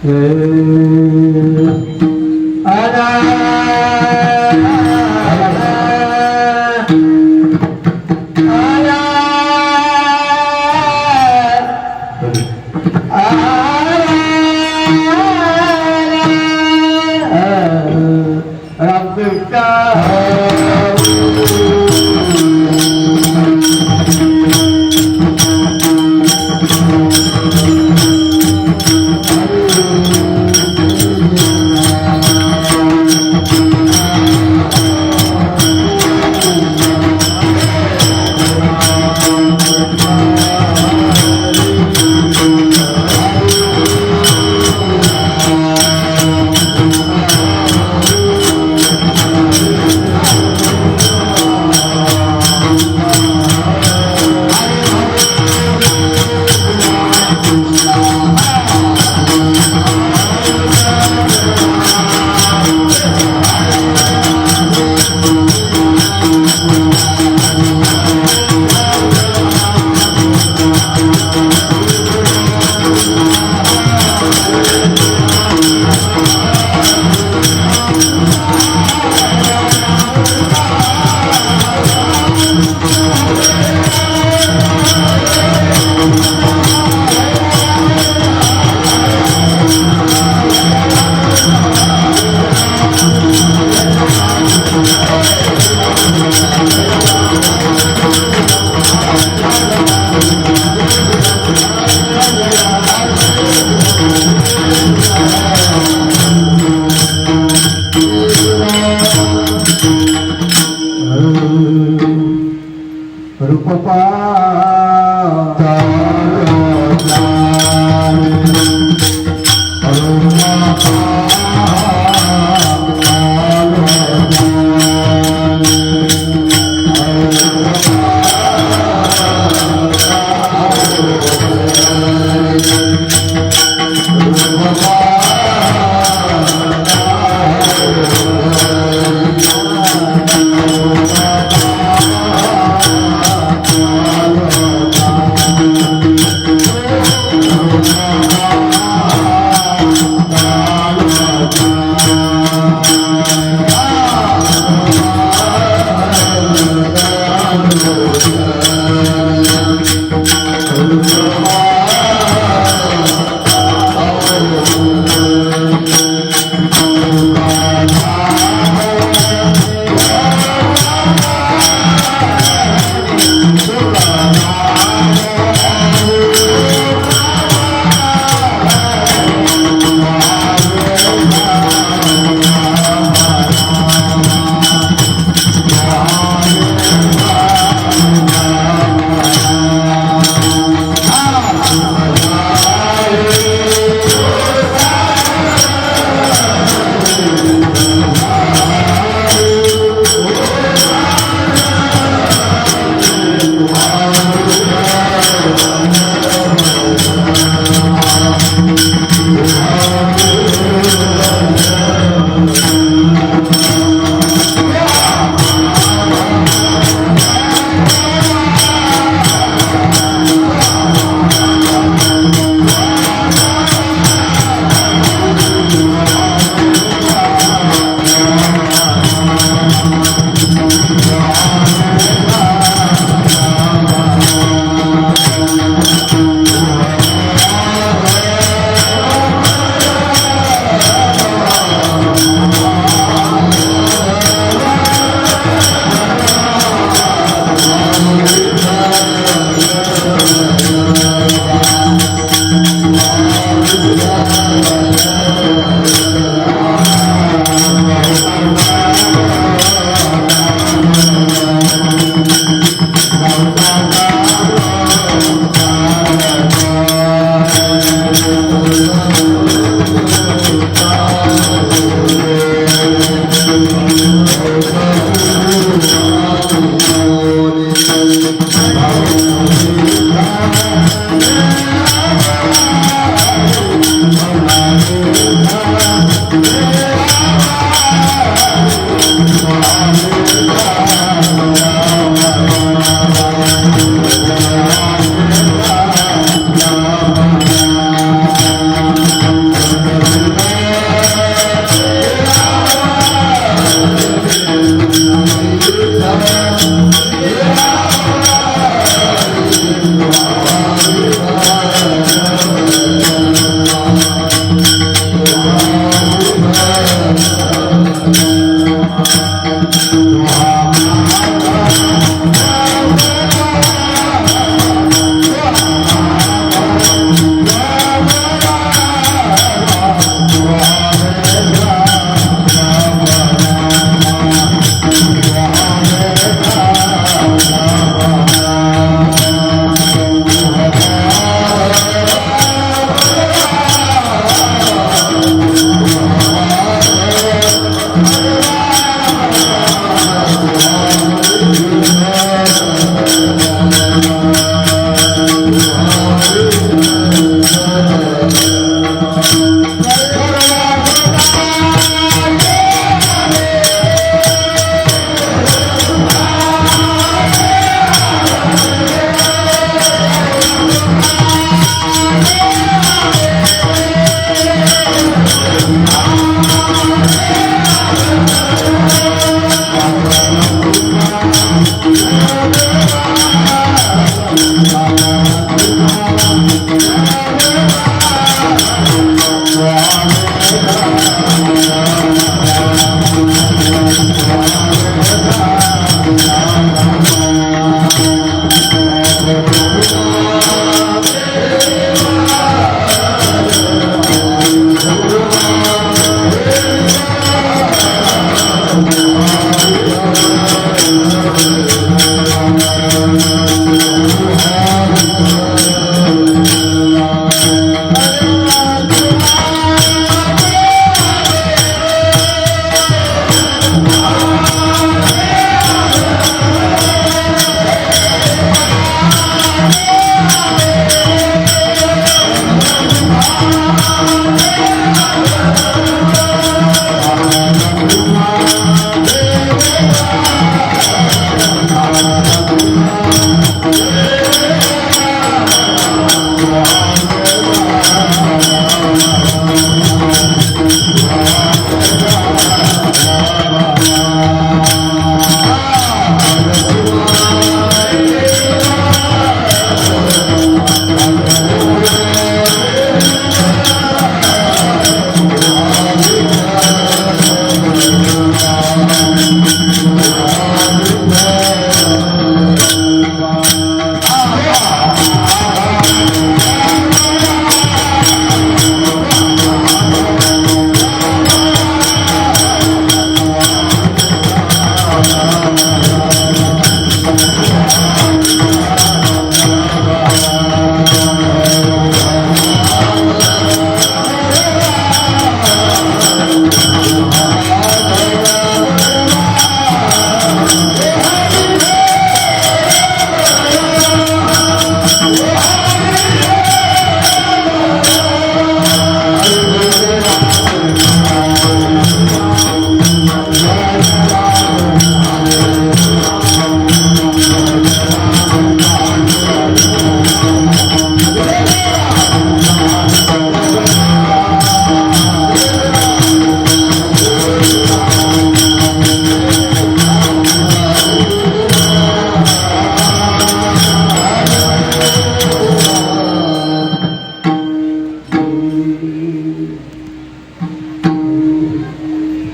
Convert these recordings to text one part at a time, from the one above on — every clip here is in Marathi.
Hare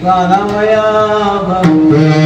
कानामया भक्ते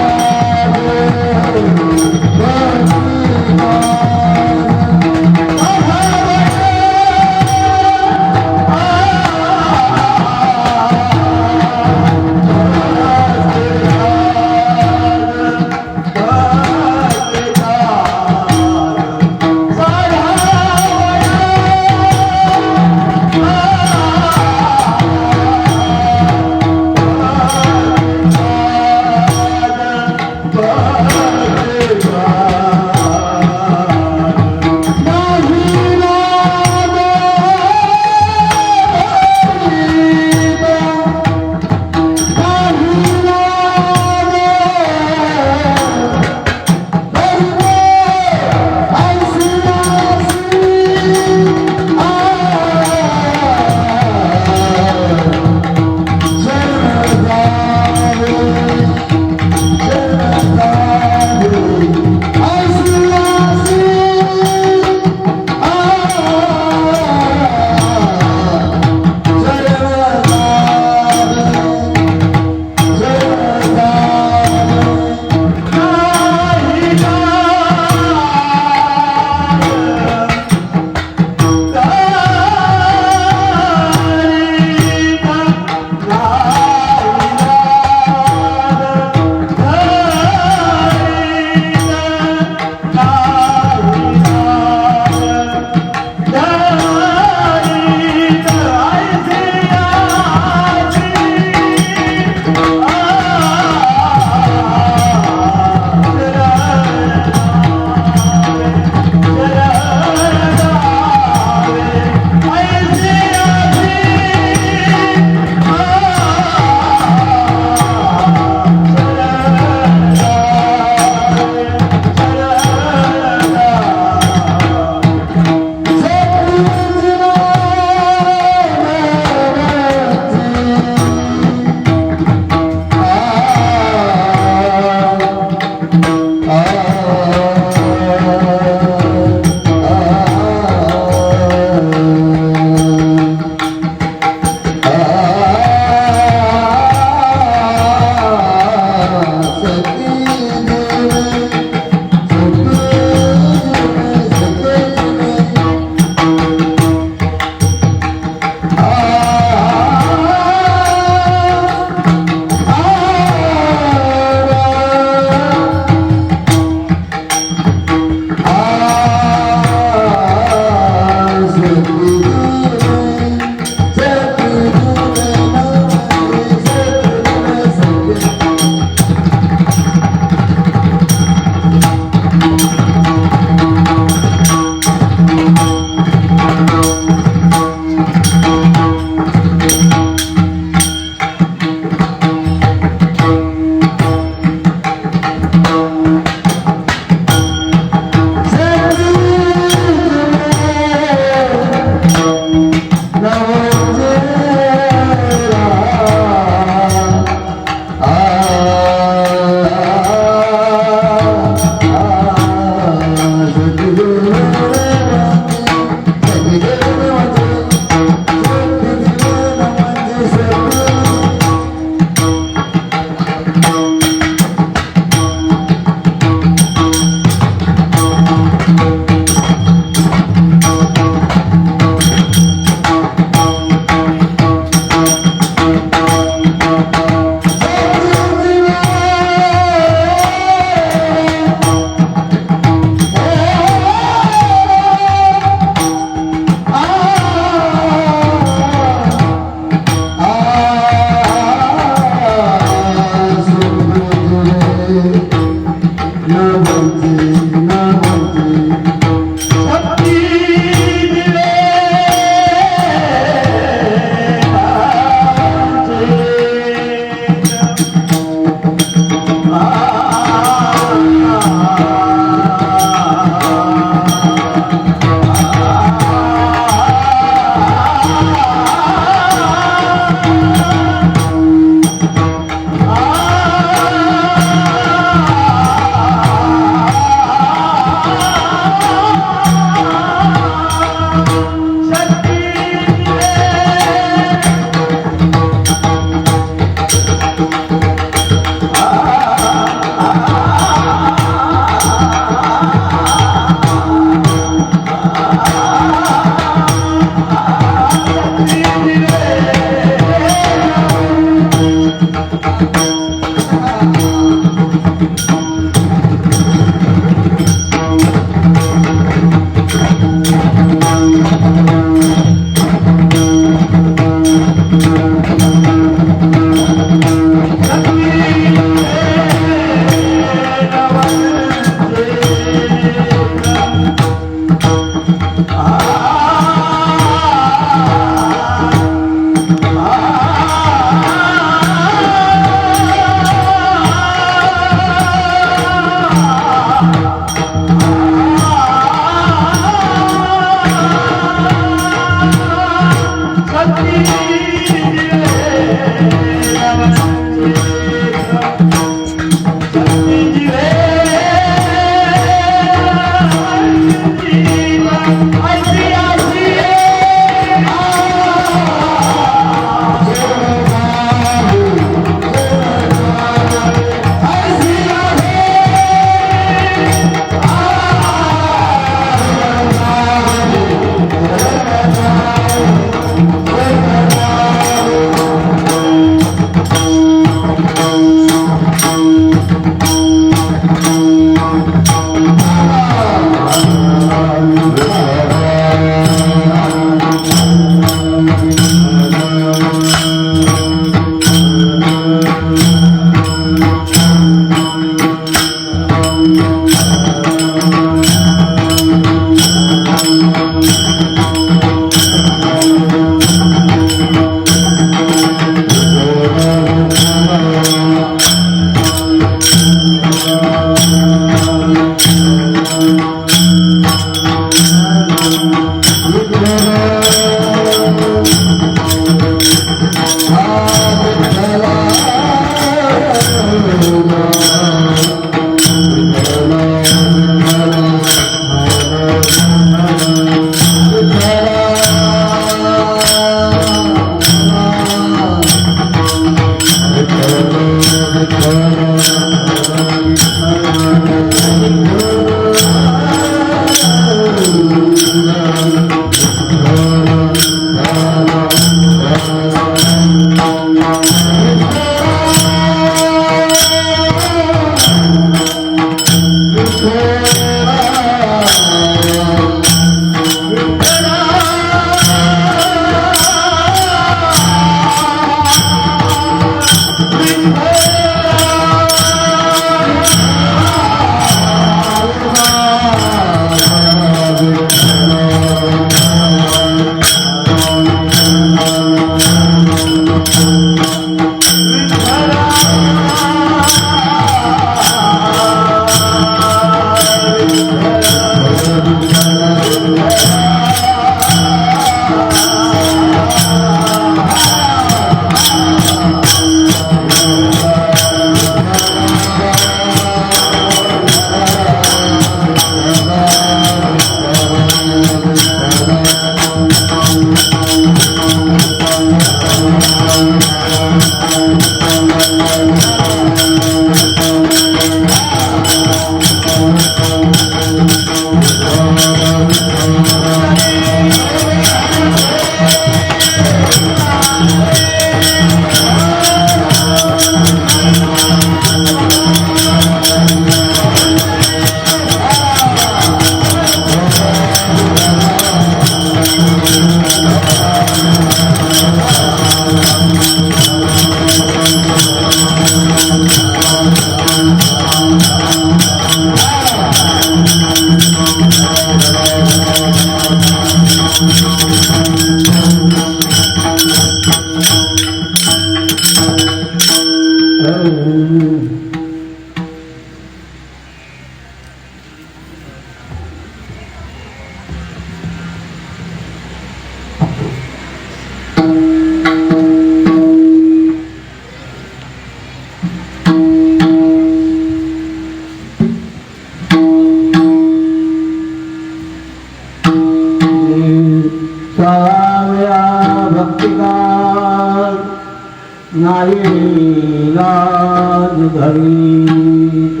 नाही लाज धरीत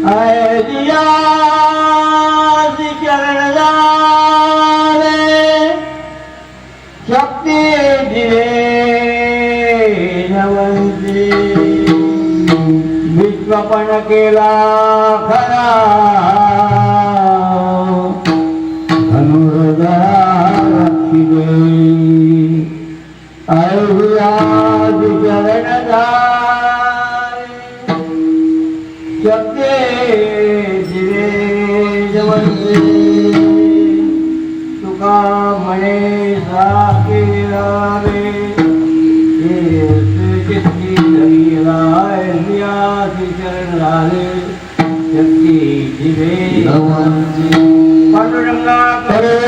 ऐदिया चरण झाले शक्ती दिले नवंती विश्वपण केला खरा धनुर्धरा रक्षिले ऐदियाज चरण झाले शक्ती दिले नवंती तुका म्हणे साकेला रे चित्ती धरीला ऐदियाजी चरण झाले शक्ती दिवे नवंती पांडुरंगा करे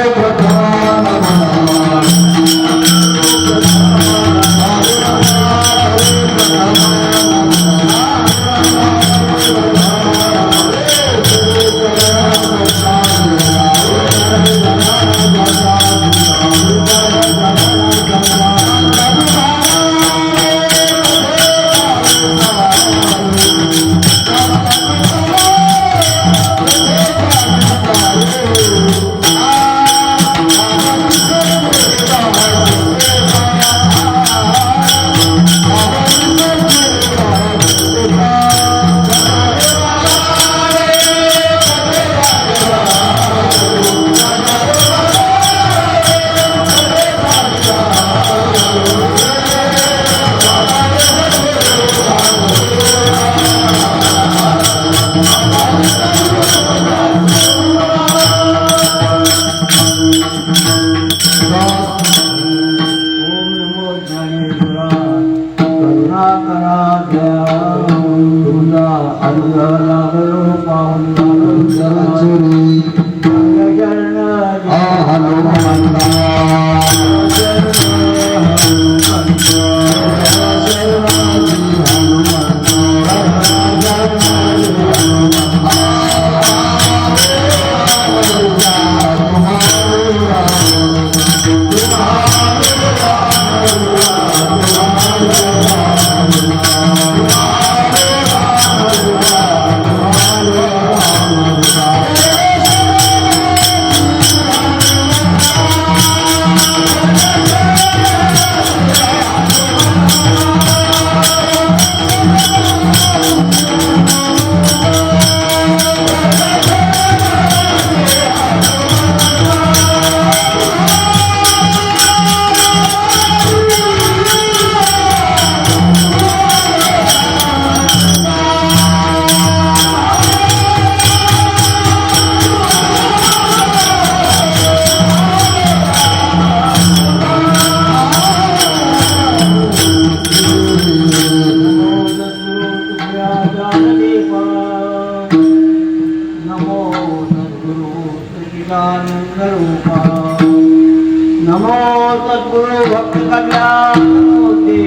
नमो सद्गुरु भक्त कल्याण मूर्ती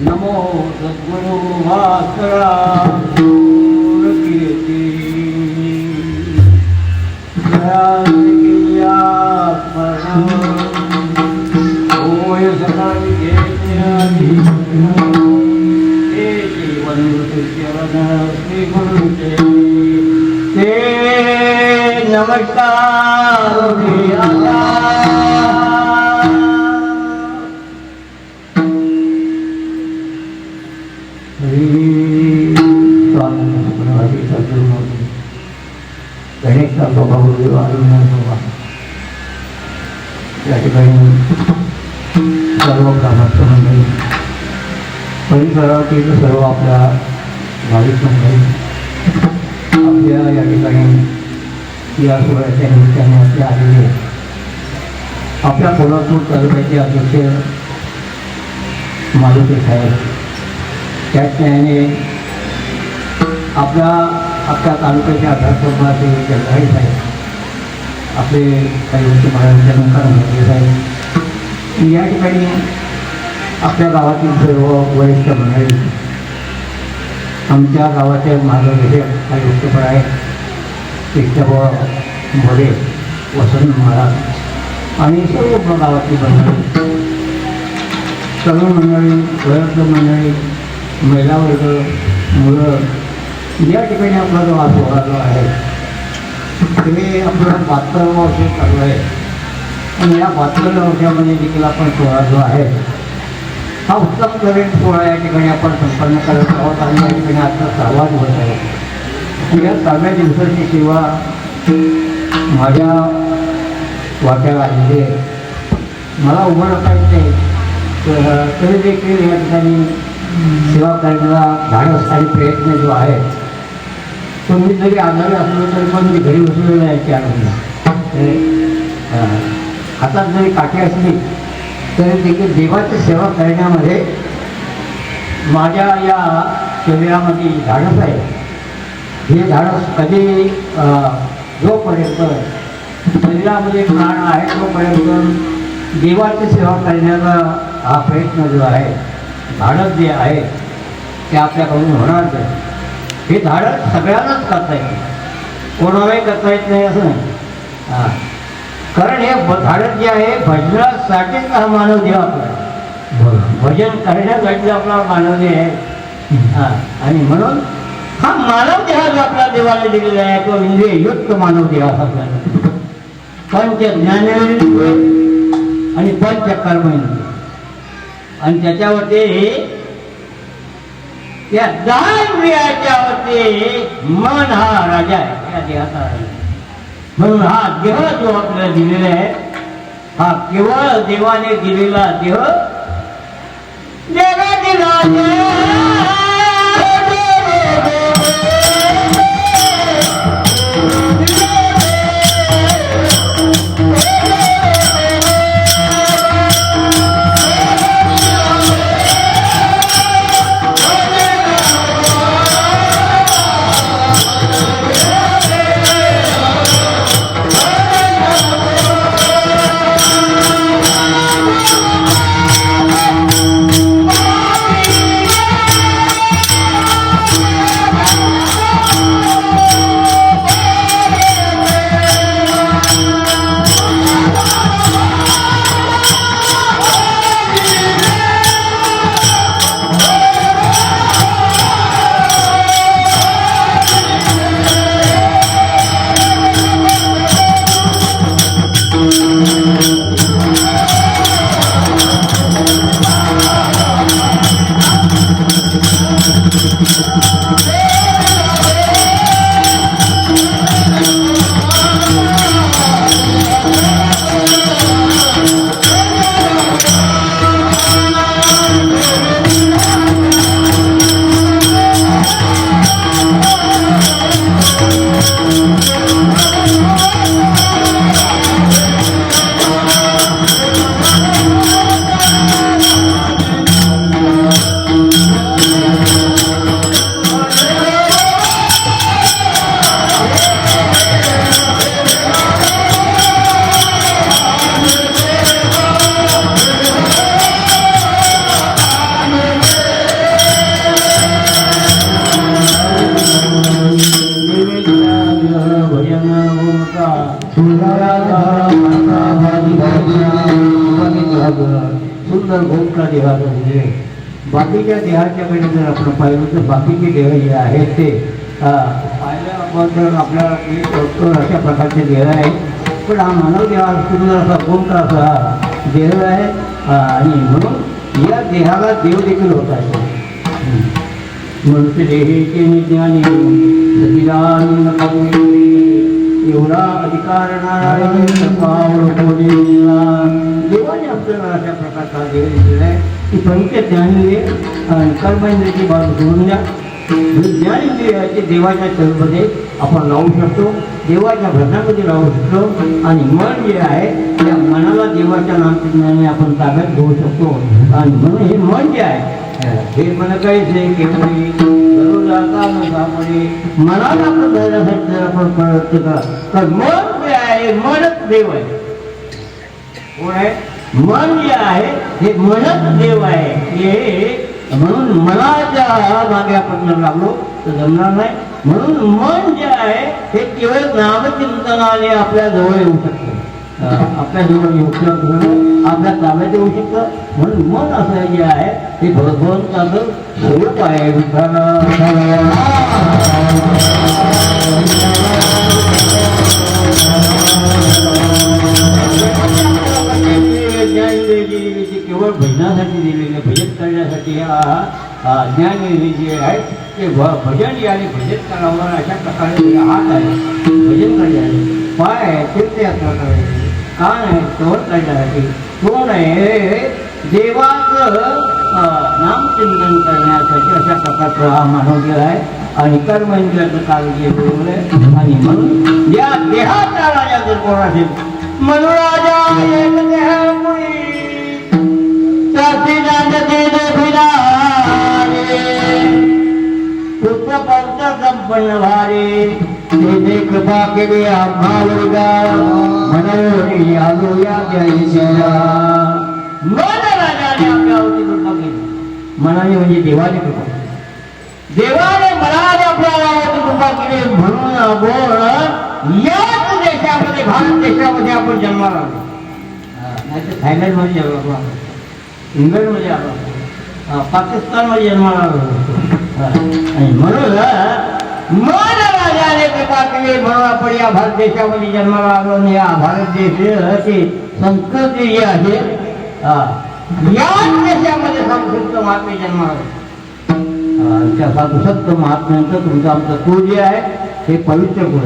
नमो सद्गुरु भास्करा कीर्ती ओय सकल श्री गुरु ते नमस्कार गणेश भाऊ या ठिकाणी सर्व ग्रामस्थ मंडळी परिसरातील सर्व आपल्या भाविक मंडळी आपल्या या ठिकाणी या सोहळ्याच्या निमित्ताने आपले आलेले आपल्या कोल्हापूर तालुक्याचे अध्यक्ष मारुती साहेब त्याच न्यायाने आपल्या तालुक्याच्या अभ्यासक्रमाचे जगदाळे साहेब आपले काही उच्च महाराजांच्या नंतर मोठे साहेब या ठिकाणी आपल्या गावातील सर्व वरिष्ठ मंडळी आमच्या गावाचे मार्गदर्शक काही वृत्तपत्र आहेत केशव मोरे वसंत महाराज आणि सर्व गावातली मंडळी तरुण मंडळी, वयोवृद्ध मंडळी, महिला वर्ग, मुलं या ठिकाणी आपला जो हा सोहळा जो आहे ते आपला 72 वर्ष चालू आहे. आणि या 72 वर्षामध्ये देखील आपण सोहळा जो आहे हा उत्तम तऱ्हेने सोहळा या ठिकाणी आपण संपन्न करत आहोत. आणि या ठिकाणी आजचा सहभाग होत आहे. या 6व्या दिवसाची सेवा माझ्या वाट्याला आलेली आहे. मला उभं राखायचं तर तरी देखील या ठिकाणी सेवा करण्याला धाडस आणि प्रयत्न जो आहे तो मी जरी आजारी असलो तरी पण मी घरी बसलेलो याची आनंद हातात जरी काठी असली तरी देखील देवाची सेवा करण्यामध्ये माझ्या या शरीरामध्ये धाडस आहे. हे धाडस कधी जोपर्यंत शरीरामध्ये प्राण आहे तोपर्यंत देवाची सेवा करण्याचा हा प्रयत्न जो आहे धाडस जे आहे ते आपल्याकडून होणार नाही. हे धाडस सगळ्यांनाच करता येईल, कोणालाही करता येत नाही असं नाही. कारण हे धाडस जे आहे भजनासाठीच हा मानव देव आपला भजन करण्यासाठी आपला मानव देव आहे. आणि म्हणून हा मानव देह जो आपला देवाला दिलेला आहे तो इंद्रिय युक्त मानव देह आपल्याला पंच ज्ञानेंद्रिय आणि पंच कर्मेंद्रिय आणि त्याच्यावरती या 10 इंद्रियाच्यावरती मन हा राजा आहे या देहाचा राजा. म्हणून हा देह जो आपल्याला दिलेला आहे हा केवळ देवाने दिलेला देह देवाची राजा. सुंदर गोमटा देहाचा म्हणजे बाकीच्या देहाच्याकडे जर आपण पाहिलं तर बाकीचे देह जे आहेत ते पाहिल्याबद्दल आपल्याला अशा प्रकारचे देह आहेत. पण हा मानव देहा सुंदर असा गोमटा असा देह आहे. आणि म्हणून या देहाला देव देखील होत आहे. मनुष्य देहेचे निज्ञानी एवढा अधिकार नारायण देवाने आपल्याला अशा प्रकारचा देह दिलेला आहे की पंच ज्ञानेंद्रिय आणि कर्मेंद्रियाची बाजू सोडून द्या. ज्ञानेंद्रियाचे देवाच्या चलमध्ये आपण लावू शकतो, देवाच्या भजनामध्ये लावू शकतो. आणि मन जे आहे त्या मनाला देवाच्या नामचिन्हाने आपण ताब्यात घेऊ शकतो. आणि म्हणून हे मन जे आहे हे मन काहीचे केवळी दररोज मनाला आपण धरण्यासाठी जर आपण प्रयत्न करा तर मन जे आहे मनच देव आहे. कोण आहे? मन जे आहे हे मनच देव आहे. हे म्हणून मनाच्या मागे आपण जर लागलो तर जमणार नाही. म्हणून मन जे आहे हे केवळ नामचिंतनाने आपल्या जवळ येऊ शकते. आपल्या जीवन उपयोग घेऊन आपल्या ताब्यात येऊ शकतं. म्हणून मन असं जे आहे ते भगवंताचं स्वरूप आहे. ज्ञानदेवी केवळ भजनासाठी दिलेले, भजन करण्यासाठी ज्ञानदेवी जे आहे ते भजन आणि भजन करावं अशा प्रकारे हात आहे भजन करण्यासाठी, पाय आहे तीर्थयात्रा कान आहे स्तवन करण्यासाठी, तोंड आहे देवाचं नामचिंतन करण्यासाठी अशा प्रकारचा हा मानव देह आहे. आणि कर्मेंद्रियाचं कार्य बरोबर आहे. आणि म्हणून या देहाचा राजा जर कोण असेल, मनोराजा एक देहमुळी त्याची जाणते पुत्रपंच संपन्न भारे ते कृपा केली आम्हाला मनोरी आलो या जयला. मन राजाने आपल्यावरती कृपा केली. मनाने म्हणजे देवाने कृपा, देवाने मनाने आपल्यावरती कृपा केली. म्हणून आपण याच देशामध्ये, भारत देशामध्ये आपण जन्माला आलो. नाही तर थायलंडमध्ये जन्माला आलो, इंग्लंडमध्ये आलो, पाकिस्तानमध्ये जन्माला आलो. आणि म्हणून मन राजाने कृपा केली. म्हणून आपण या भारत देशामध्ये जन्माला आलो. आणि या भारत देशाची संस्कृती जी आहे याच देशामध्ये संस्कृत महात्मे जन्माला. त्या साधुसत्व महात्म्यांचं तुमचं आमचं कुळ जे आहे हे पवित्र कुळ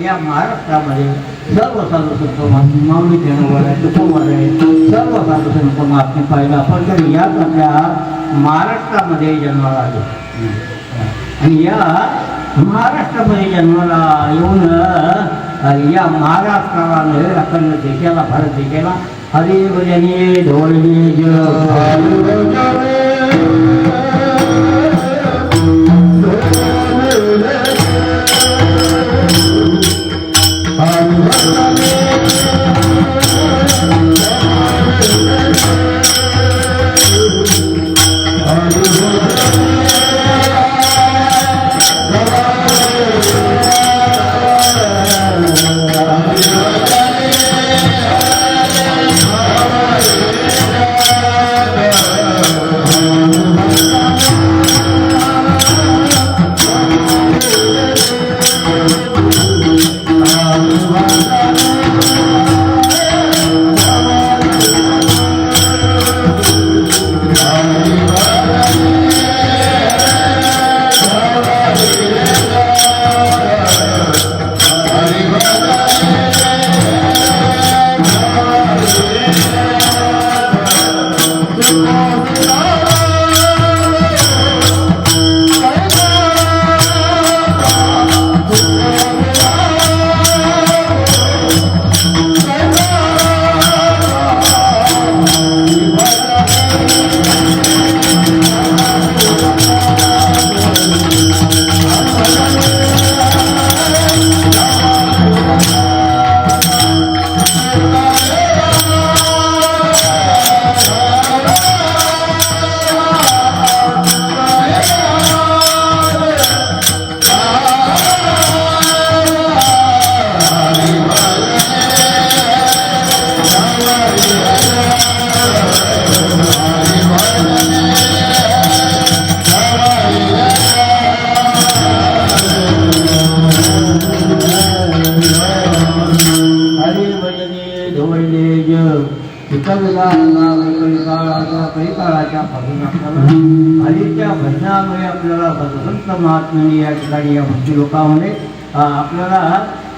या महाराष्ट्रामध्ये सर्व साधू संत माऊली देणं आहे, तुकोवर आहे, सर्व साधू संत महात्मे पाहिलं आपण तर याच आपल्या महाराष्ट्रामध्ये जन्माला आलो. आणि या महाराष्ट्रामध्ये जन्माला येऊन या महाराष्ट्राला नव्हे अखंड देशाला, भारत देशाला हरी भजनी ढोलनी भजनापासून आपल्याला हरीच्या भजनामुळे आपल्याला भगवंत महात्म्याने या ठिकाणी या भक्ती लोकांमध्ये आपल्याला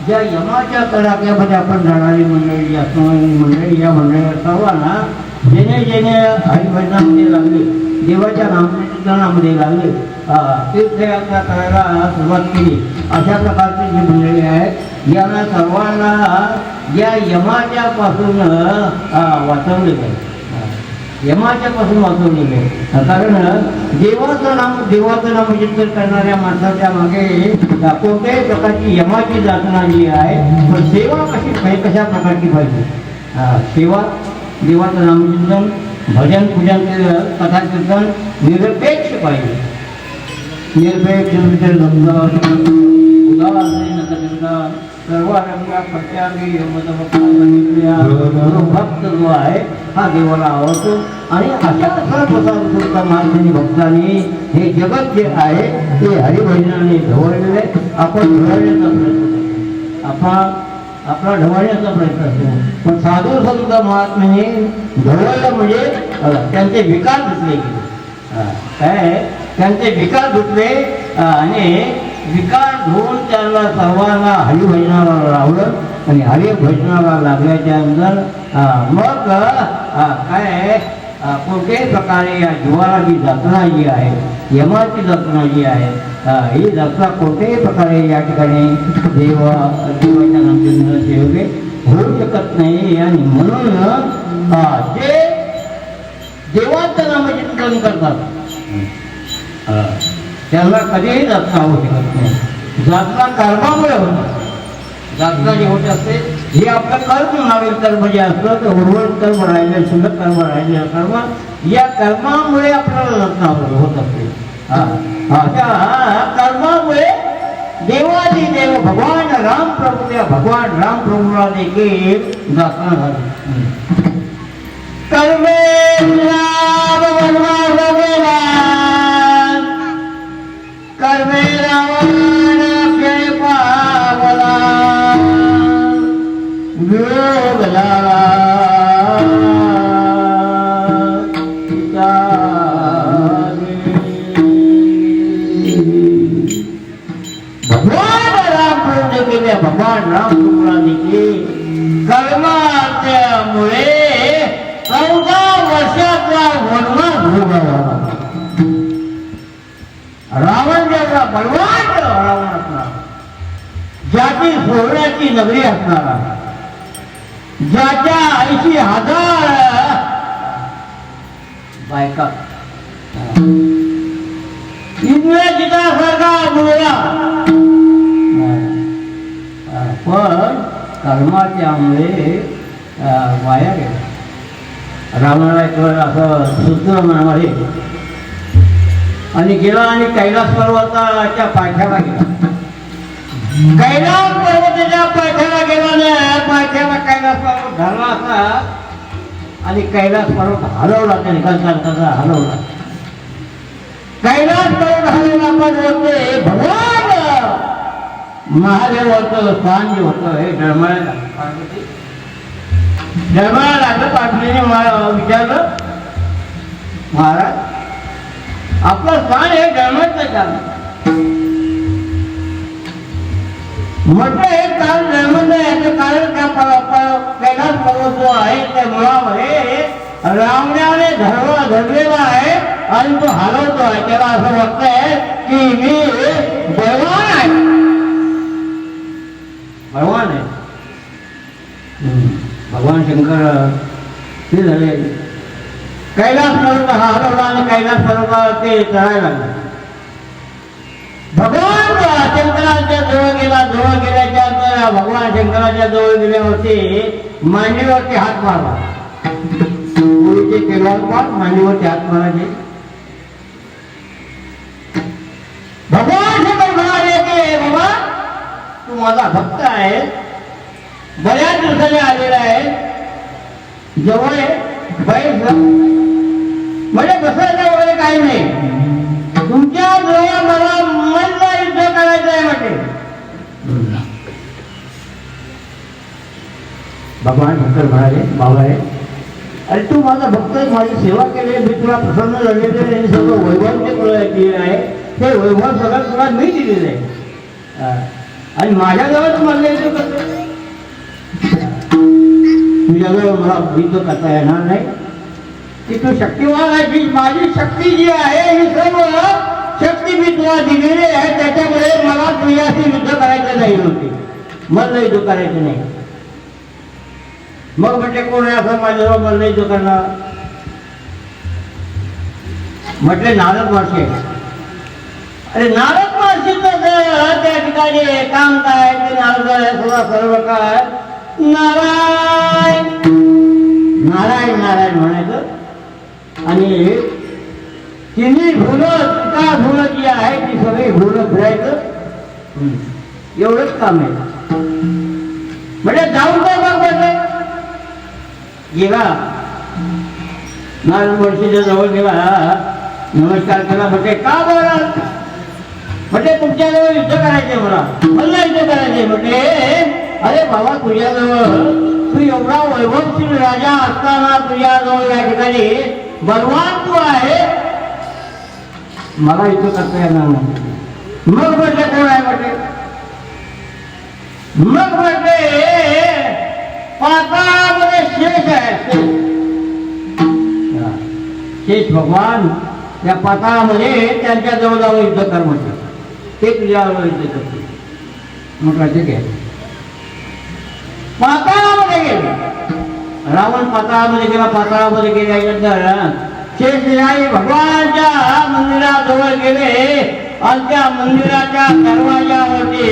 ज्या यमाच्या तडाख्यामध्ये आपण जाणारी मंडळी मंडळी या मंडळी सर्वांना जेणे जेणे हरिभजनामध्ये लागले, देवाच्या नामकीर्तनामध्ये लागले, तीर्थयात्रा करायला सुरुवात केली, अशा प्रकारची जी मंडळी आहेत यांना सर्वांना या यमाच्या पासून वाचवले पाहिजे. यमाच्या पासून वाचवलेले कारण देवाचं नामचिंतन करणाऱ्या माणसाच्या मागे कोणत्याही प्रकारची यमाची जातना जी आहे, पण सेवा कशी पाहिजे, कशा प्रकारची पाहिजे. सेवा, देवाचं नामचिंतन, भजन पूजन केलं, कथा कीर्तन निरपेक्ष पाहिजे. निरपेक्ष सर्व रंगा पट्यागी भक्त जो आहे हा देवाला आवडतो. आणि अशा सर्व महाराजांनी भक्तांनी हे जगत जे आहे ते हरिभजनाने ढवळलेले आपण ढवळण्याचा प्रयत्न करतो, आपला ढवळण्याचा प्रयत्न असतो. पण साधू संत महात्म्याने ढवळलं म्हणजे त्यांचे विकार धुतले गेले. काय त्यांचे विकार धुतले आणि विकार धुवून त्यांना सर्वांना हरिभजनाला लावलं. आणि हरिभजनाला लागल्याच्या नंतर मग काय कोणत्याही प्रकारे या जीवाला जी जतना जी आहे, यमाची जतना जी आहे, ही जतना कोणत्याही प्रकारे या ठिकाणी देवाच्या नामचिंतनाचे होऊ शकत नाही. आणि म्हणून जे देवाचं नामचिंतन करतात त्यांना कधीही जातना होऊ शकत नाही. जातना कर्मामुळे होतात. जातना जे होत असते हे आपलं कर्म नवीन कर्म जे असतं तर उर्वरित कर्म राहिले, शुद्ध कर्म राहिले, कर्म या कर्मामुळे आपल्याला जातना होत असते. अशा कर्मामुळे देवादी देव भगवान रामप्रभू, त्या भगवान रामप्रभूला देखील जातना झाली. कर्मे कर्मे रावण के पावला योगला भगवान रामप्रभू केले, भगवान रामप्रभूला देखील कर्मामुळे 14 वर्षाचा वनवास भोगावा. रावण ज्याचा बलवान रावण असणार, ज्याची सोहळ्याची नगरी असणारा, ज्याच्या 80,000 बायका, इंद्रजितासारखा मुलगा, पण कर्माच्यामुळे वाया गेला. रावणाला एक वेळ असं सुचलं मनामध्ये आणि गेला आणि कैलास पर्वताच्या पायथ्याला गेला. कैलास पर्वताच्या पायथ्याला गेला, पायथ्याला कैलास पर्वत धरला असा आणि कैलास पर्वत हलवला, त्याने कसा हलवला. कैलास पर्वत हलवला पण होते भगवान महादेवाचं स्थान जे होतं हे डळमळायला लागलं. पार्वतीने विचारलं, महाराज आपलं स्थान हे डळमळत नाही का? म्हटलं हे कारण डळमळत नाही याचं कारण कैलास पर्वत जो आहे त्या मुळामध्ये रावणाने धरलेला आहे आणि तो हलवतो आहे. त्याला असं वाटतंय की मी बलवान आहे, भगवान आहे. भगवान शंकर ते झाले कैलास पर्वत हा हलवला आणि कैलास पर्वताला ते चढायला लागला. भगवान शंकराच्या जवळ गेल्याच्या नंतर भगवान शंकराच्या जवळ गेल्यावरती मांडीवरती हात मारला. पुरीचे केल्यावर मांडीवरती हात मारायचे. भगवान शंकर म्हणाले की बाबा तू माझा भक्त आहे, बऱ्याच दिवसाने आलेला आहे, जवळ बैठ म्हणजे बसायचं वगैरे काही नाही, तुमच्या जवळ मला मनला युद्ध करायचं आहे म्हटले. भगवान शंकर म्हणाले बाबा अरे तू माझा भक्त आहे, माझी सेवा केली आहे, मी तुला प्रसन्न झालेले आहे, हे सगळं वैभव जे तुला दिलेलं आहे ते वैभव सगळं तुला मी दिलेलं आहे आणि माझ्याजवळ तू मला युद्ध करतो. तुझ्याजवळ मला युद्ध करता येणार नाही की तू शक्तिवान आहे. की माझी शक्ती जी आहे ही सर्व शक्ती मी तुला दिलेली आहे, त्याच्यामुळे मला तुझ्याशी युद्ध करायचं नाही होती, मला युद्ध करायचं नाही. मग म्हटले कोण आहे असं माझ्याजवळ मला युद्ध करणार? म्हटले नारद महर्षी. अरे नारद महर्षीचं त्या ठिकाणी काम काय ते नारद सुद्धा सर्व काय नारायण नारायण नारायण म्हणायचं आणि तिन्ही भुलं का भुलं जी आहे ती सगळी भुलं फिरायचं एवढंच काम आहे. म्हणजे जाऊन काय बघ म्हटलं गेला नारद महर्षीच्या जवळ गेला, नमस्कार केला. म्हणजे का बोला? म्हणजे तुमच्याजवळ युद्ध करायचे मला युद्ध करायचे. म्हणजे अरे बाबा तुझ्याजवळ तू एवढा वैभवशील राजा असताना तुझ्याजवळ या ठिकाणी बलवान तू आहे, मला युद्ध करता येणार नाही. मग म्हटले कोण आहे म्हटले? मग म्हटले पाताळामध्ये शेष आहे. शेष भगवान त्या पाताळामध्ये त्यांच्या जवळ जाऊन युद्ध कर म्हटलं, ते तुझ्यावर युद्ध करते. म्हटलं ठीक आहे. पाताळामध्ये गेले, रावण पाताळामध्ये गेला. पाताळामध्ये गेल्यानंतर शेषशाही भगवानच्या मंदिराजवळ गेले आणि त्या मंदिराच्या दरवाजावरती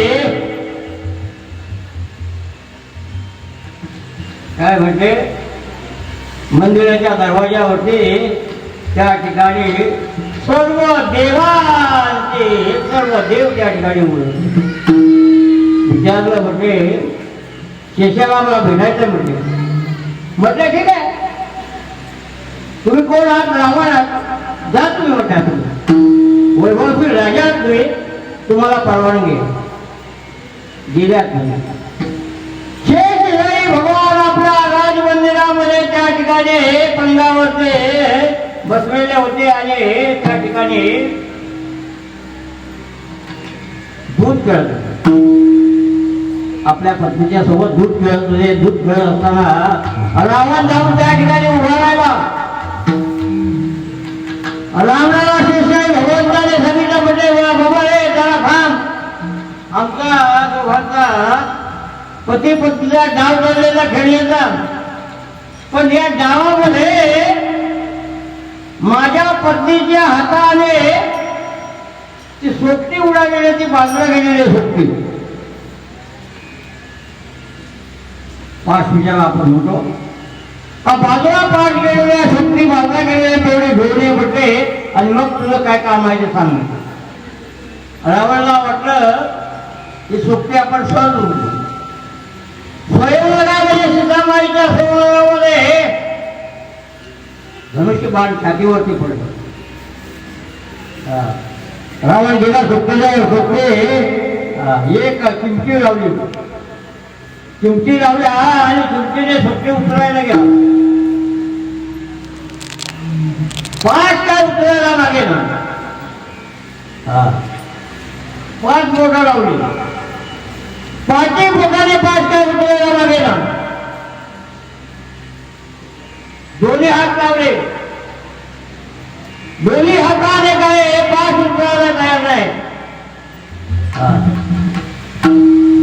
काय म्हणते, मंदिराच्या दरवाजावरती त्या ठिकाणी सर्व देवांचे सर्व देव त्या ठिकाणी विचारलं. म्हणजे शेषाला मला भेटायचं म्हटले. म्हटलं ठीक आहे, तुम्ही कोण आहात? रावण आहात, जा तुम्ही म्हटल्या. तुम्ही वैभवशील राजा तुम्ही, तुम्हाला परवानगी दिल्यात नाही. शेषशाही भगवान आपल्या राजमंदिरामध्ये त्या ठिकाणी पंगावरती बसलेले होते आणि त्या ठिकाणी दूध खेळत होते. आपल्या पत्नीच्या सोबत दूध खेळत होते. दूध खेळत असताना रावण जाऊन त्या ठिकाणी उभा राहिला. रावणाला शेषशाही भगवंताने सांगितलं, म्हणजे बाबा रे त्याला थांब, आमचा दोघांचा पती पत्नीचा डाव चाललेला खेळण्याचा, पण या डावामध्ये माझ्या पत्नीच्या हाताने ती सोबती उडालेली, ती बाजूला गेलेली सोबती. पाच विचार आपण म्हणतो बाजूला पाठ गेलेल्या सोबती बाजूला गेलेल्या तेवढे भेटले म्हटले आणि मग तुझं काय काम आहे ते सांग. रावणाला वाटलं की सोबती आपण सहज उडतो. स्वयंवरामध्ये सीतामाईच्या स्वयंवरामध्ये धनुष्य बाण छातीवरती पडलं. रावण गेला सोबतीला. सोबती एक चिमटी लावली, चिमटी लावली आणि चिमटीने सोबती उतरायला गेला. पाच काय उतरायला मागे ना, पाच बोटा लावली. पाचही बोटाने पाच काय उतरायला मागे ना. दोन्ही हात लावले, दोन्ही हाताने काय पाच उतरायला तयार नाही.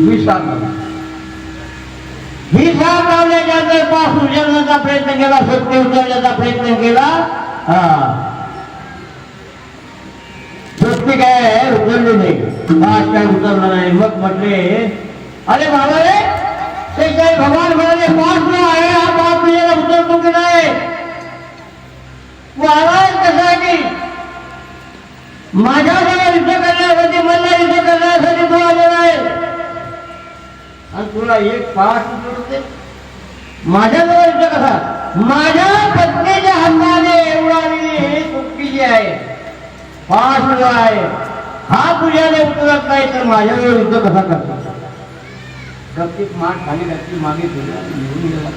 20 हात लावले. 20 हात लावल्यानंतर पाच उचलण्याचा प्रयत्न केला, सोबती उचलण्याचा प्रयत्न केला. सोबती काय उचलली नाही, पाच काय उचलला नाही. मग म्हटले अरे बाबा रे, ते काही भगवान म्हणाले पाच न आहे, हा पाच तुझ्याला उचलतो की नाही? तू आलाय कशासाठी? माझ्याजवळ युद्ध करण्यासाठी, मला युद्ध करण्यासाठी तू आलेला आहे आणि तुला एक पाच उचलते. माझ्याजवळ युद्ध कसा? माझ्या पत्नीच्या हाताने एवढाली सुट्टी जी आहे, पाच जो आहे, हा तुझ्याने उतरत नाही तर माझ्याजवळ युद्ध कसा करतो? गप्पीत मान खाली घातली, मागे गेला, निघून गेला.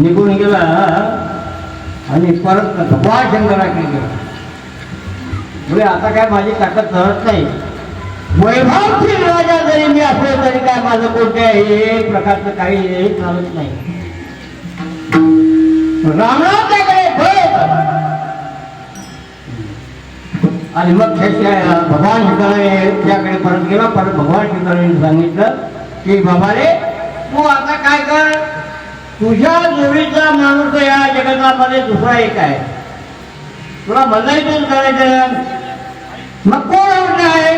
निघून गेला आणि परत भगवान शंकराकडे गेला. म्हणजे आता काय माझी ताकद चालत नाही. वैभवशील राजा जरी मी असलो तरी काय माझं कोणत्याही प्रकारचं काही चालत नाही. रावणाच्याकडे आणि मग भगवान शंकराने त्याकडे परत गेला. परत भगवान शंकराने सांगितलं की बाबा रे तू आता काय कर, तुझ्या जोडीचा माणूस या जगतामध्ये दुसरा एक आहे, तुला मजाईतून करायचं. मग कोण आहे?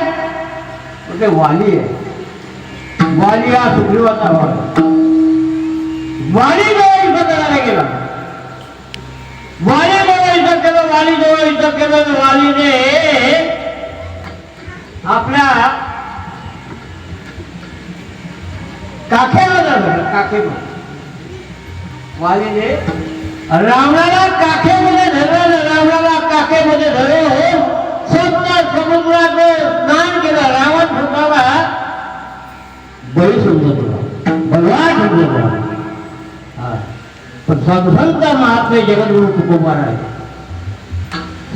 ते वाली आहे. वाली हा सुग्रीवाचा भाव. वाली जवळ युद्ध करायला गेला. वाली जवळ युद्ध केलं. वाली जवळ युद्ध केलं. वालीने आपल्या काखेवर धरलं. काखेवर वालीने रावणाला काखेमध्ये धरलं. रावणाला काखेमध्ये धरून समुद्रात स्नान केलं. रावण स्वतःला बळी समजत होता, बलवान समजत होता. पण संत महात्मे जगद्गुरु तुकोबार आहे.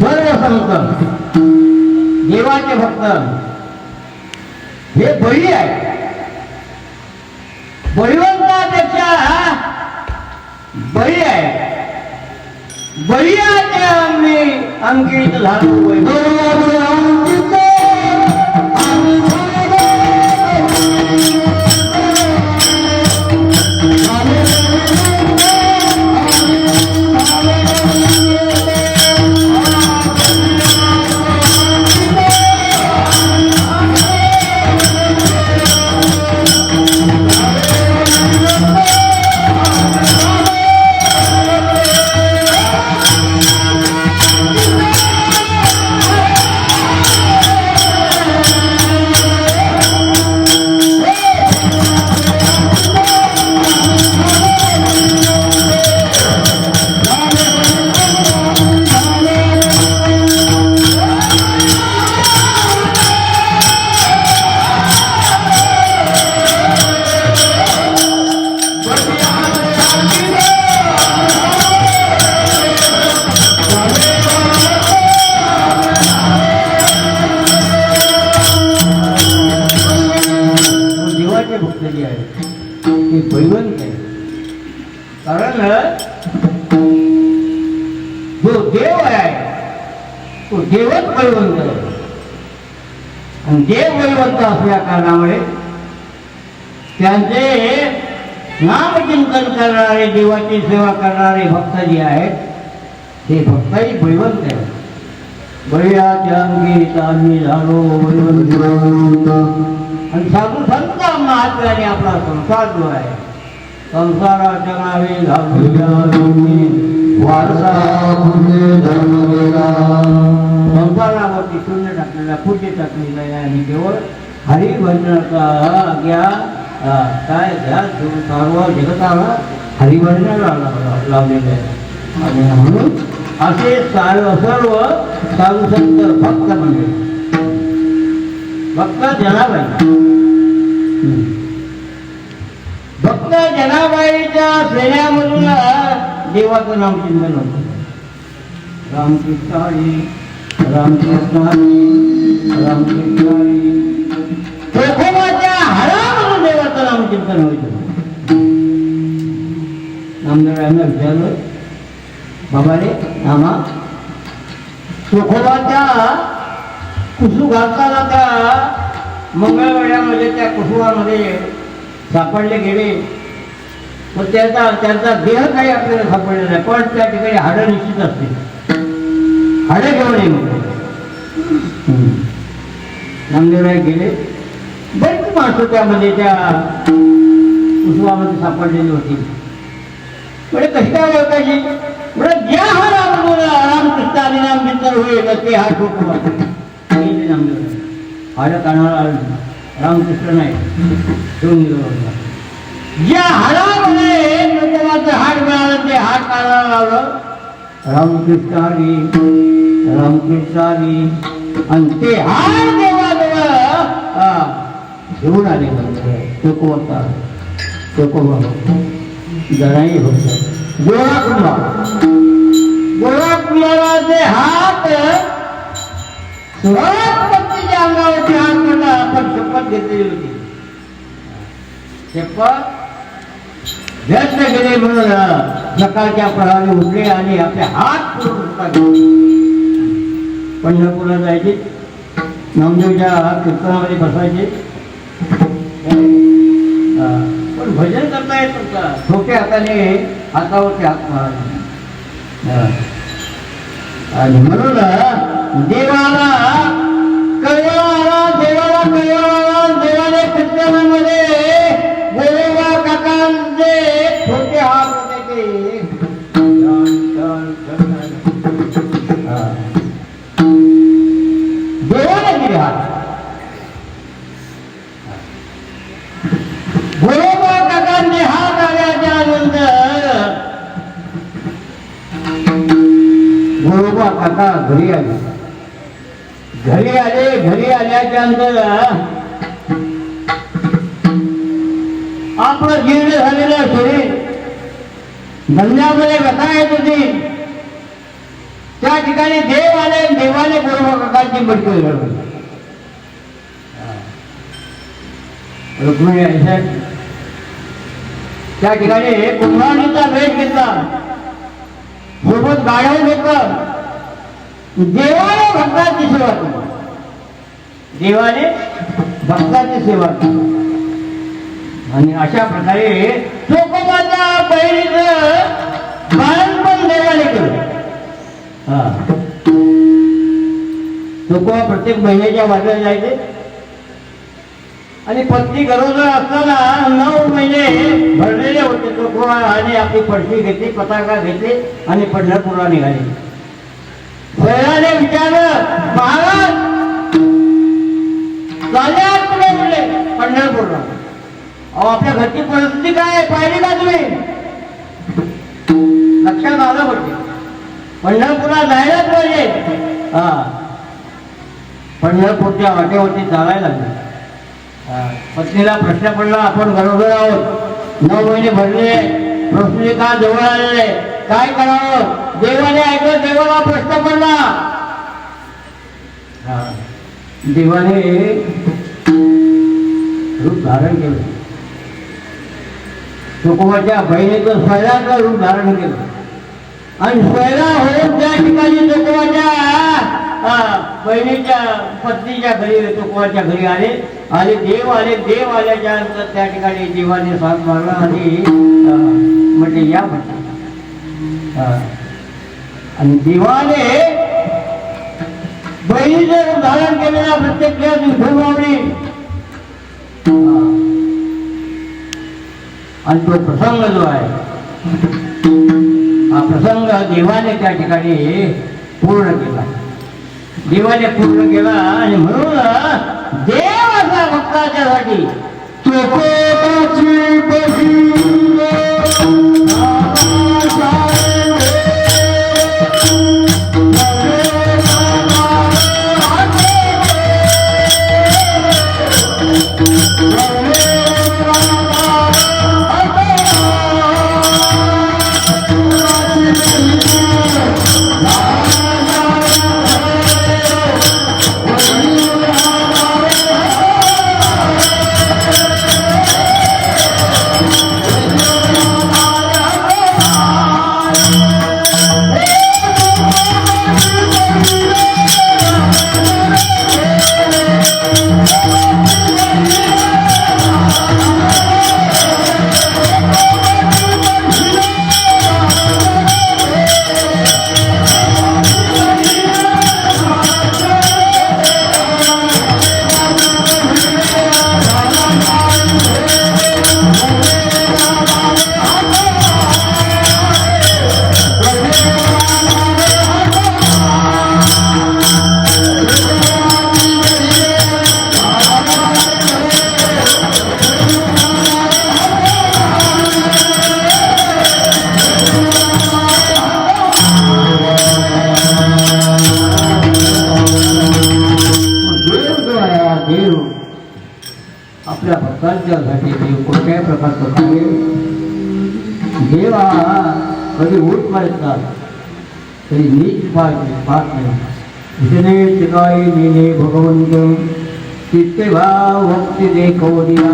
सर्व संत देवाचे भक्त हे बळी आहे. बळीवंतापेक्षा बळी आहे. बळीयाच्या आम्ही अंकित झालो. जो देव आहे तो देवच बळवंत आहे. आणि देव बळवंत असल्या कारणामुळे त्यांचे नामचिंतन करणारे, देवाची सेवा करणारे भक्त जे आहेत ते भक्तही बळवंत आहेत. बळीयाच्या अंगी आम्ही झालो बळवंत. आणि साधू संत महात्म्याने आपला संसार जो आहे, संसाराच्या नावे वारसा संसारावरती शून्य टाकलेला, पूज्य टाकलेला आहे. आणि केवळ हरिभजनाचा आज्ञा काय ध्यास घेऊन सर्व जगताला हरिभजनाला लावलेलं आहे. आणि म्हणून असे सर्व साधू संत भक्त म्हणजे भक्त जनाबाई. भक्त जनाबाईच्या श्रेण्यामधून देवाचं नामचिंतन होतं. रामकृष्ण हरी, रामकृष्ण हरी, रामकृष्ण हरी. चोखोबाच्या हाडामधून देवाचं नामचिंतन व्हायचं. नामदेवांना विचारलं, बाबा रे नामा चोखोबाच्या कुसू घालताना त्या मंगळवेढ्यामध्ये त्या कुसुमामध्ये सापडले गेले. पण त्यांचा देह काही आपल्याला सापडलेला नाही, पण त्या ठिकाणी हाडं निश्चित असते. हाडं घेऊन ये नामदेवराय गेले. बरीच माणसं त्यामध्ये त्या कुसुमामध्ये सापडलेली होती. म्हणजे कशी काय ओळखायची? म्हणजे ज्या हाडामधून रामकृष्ण आणि नामचिंतन होईल ते हा ठोकवा नामदेवराय. हाडं कानाला रामकृष्ण नाही ठेवून दिलं होतं. ज्या हाडामध्ये लोकांचं हाड मिळालं ते हाड कानाला लावलं. रामकृष्ण हरी, रामकृष्ण हरी. आणि ते हाड देवाजवळ घेऊन आले. चोखोबा जराही होत गोळा कुंभाराचे हात पत्नीच्या अंगावरती हात पडला. आपण शपथ घेतलेली होती. शपथ व्यस्त गेले म्हणून सकाळच्या प्रहारी उठले आणि आपले हात पुढे पंढरपूरला जायचे. नामदेवच्या कीर्तनामध्ये बसायचे. पण भजन करता येत नव्हतं. छोट्या हाताने हातावरती हात मारायचे. आणि म्हणून देवाला देवाने कीर्तनामध्ये गोरेबा काकांचे छोटे हात होते ते देवाने दिले हात. गोरेबा काकांचे हात आल्याच्या नंतर गोरोबा काका घरी आले. घरी आल्याच्या नंतर आपलं जीर्ण झालेलं शरीर धंद्यामध्ये व्यथा येत होती. त्या ठिकाणी देव आले. देवाने गोरोबा काकांची मटकी घडवली. रुक्मिणी आई त्या ठिकाणी कुंभारणीचा वेश घेतला. सोबत गाढव घेतलं. देवाने भक्ताची सेवा केली. देवाने भक्ताची सेवा केली. आणि अशा प्रकारे चोकोबाच्या बहिणीचं बाळणपण देवाने केलं. चोकोबा प्रत्येक महिन्याच्या वाजल्या जायचे आणि पत्नी गरोदर असताना 9 महिने भरलेले होते. चोकोबाने आपली पडशी घेतली, पताका घेतली आणि पंढरपूरला निघाले. सैराने विचारलं, महाराज चालल्यात कुठे म्हणले? पंढरपूरला. अहो आपल्या घरची परिस्थिती काय पाहिली का तुम्ही? लक्षात आलं म्हणजे पंढरपूरला जायलाच पाहिजे. पंढरपूरच्या वाटेवरती चालायला लागले. पत्नीला प्रश्न पडला, आपण गरोदर आहोत, 9 महिने भरले, प्रश्न का जवळ आलेले, काय करावं? देवाने ऐकलं. देवाला प्रश्न पडला. देवाने रूप धारण केलं. चोकोबाच्या बहिणीचं स्वैराचं रूप धारण केलं आणि स्वैरा होऊन त्या ठिकाणी चोकोबाच्या बहिणीच्या पत्नीच्या घरी चोकोबाच्या घरी आले. देव आल्याच्या नंतर त्या ठिकाणी देवाने साथ मारला आणि म्हणजे या म्हटलं. आणि देवाने बहिणीचे रूप धारण केलेला प्रत्येक विठुरावणी आणि तो प्रसंग जो आहे हा प्रसंग देवाने त्या ठिकाणी पूर्ण केला. देवाने पूर्ण केला आणि म्हणून देव असा भक्ताच्यासाठी चोकोबाची बहीण आपल्या भक्तांच्यासाठी देव कोणत्याही प्रकारचं कार्य देवा कधी उठ मारतात तरी नीट पाहत नाही. इतने चिकाई नेने भगवंत चित्ते भाव भक्ती देखो दिला.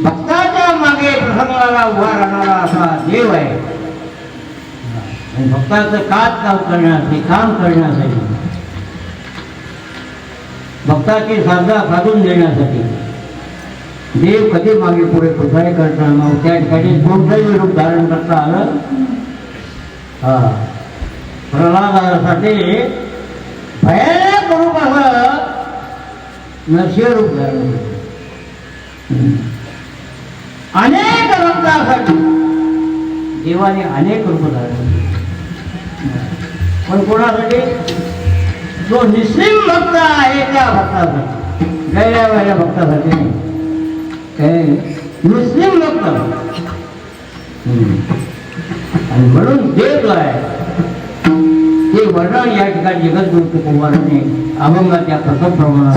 भक्ताच्या मागे प्रसंगाला उभा राहणारा असा देव आहे. आणि भक्ताचं काम करण्यासाठी काम करण्यासाठी भक्ताची श्रद्धा साधून देण्यासाठी देव कधी मागे पुढे कृपाय करताना त्या ठिकाणी कोणतंही रूप धारण करता आलं. प्रल्हादासाठी भयानक रूप असं नरसिंह रूप धारण अनेक भक्तासाठी देवाने अनेक रूप धारण पण कोणासाठी जो निस्सिम भक्त आहे त्या भक्तासाठी गैऱ्या वैऱ्या भक्तासाठी नाही. मुस्लिम भक्त आणि म्हणून देव जो आहे ते वर्णन या ठिकाणी जगद्गुरु कुमाराने अभंगाच्या प्रथम प्रमाणात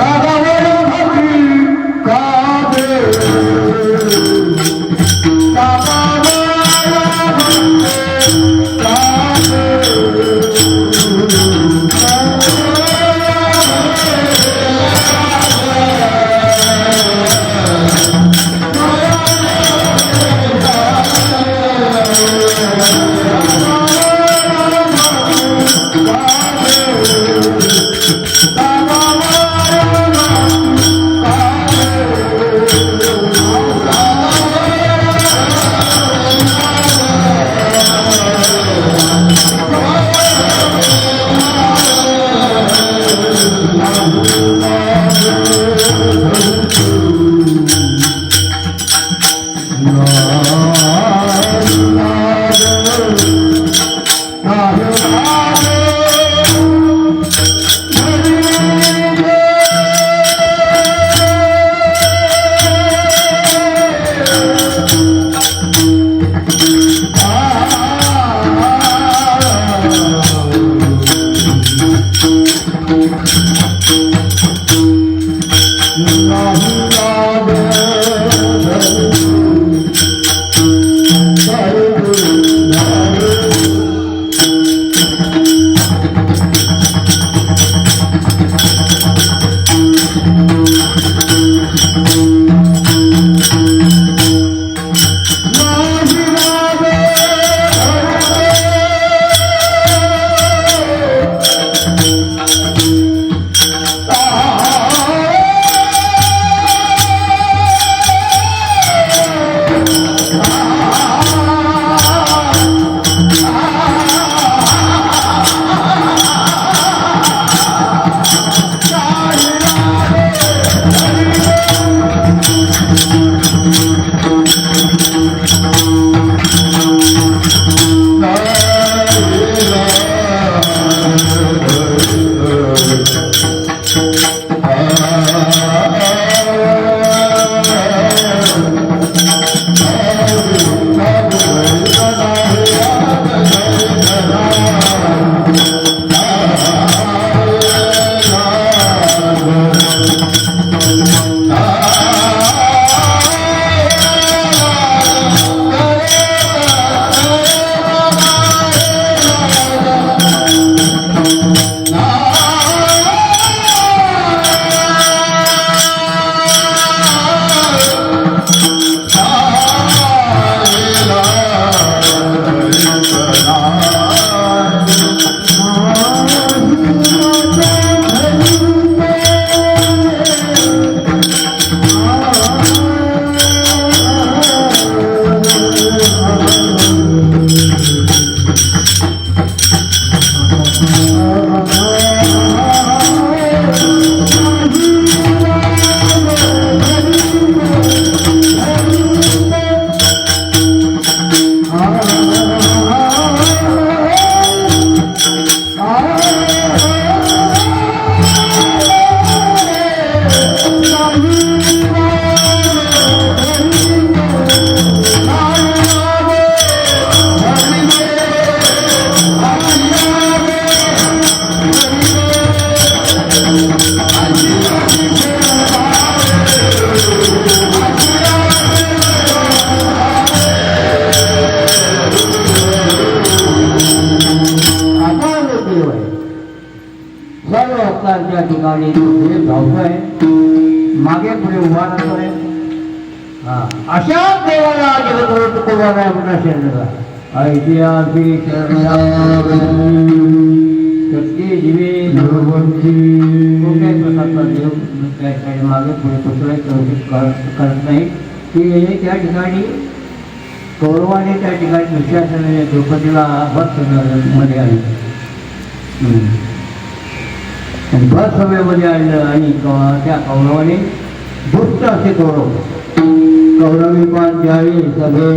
वाटत आहे. अशा देवाला जगद्गुरु तुकोबाराय म्हणा शरणला ऐतिहासिक शक्ती जीवे कोणत्याही प्रकारचा देव काही मागे पुढे कुठलाही करत नाही की त्या ठिकाणी कौरवाने त्या ठिकाणी दुसऱ्या द्रौपदीला वध मध्ये आले आणि वध सभेमध्ये आणलं आणि त्या कौरवाने दुष्ट असे कौरवी पांचाळी सभे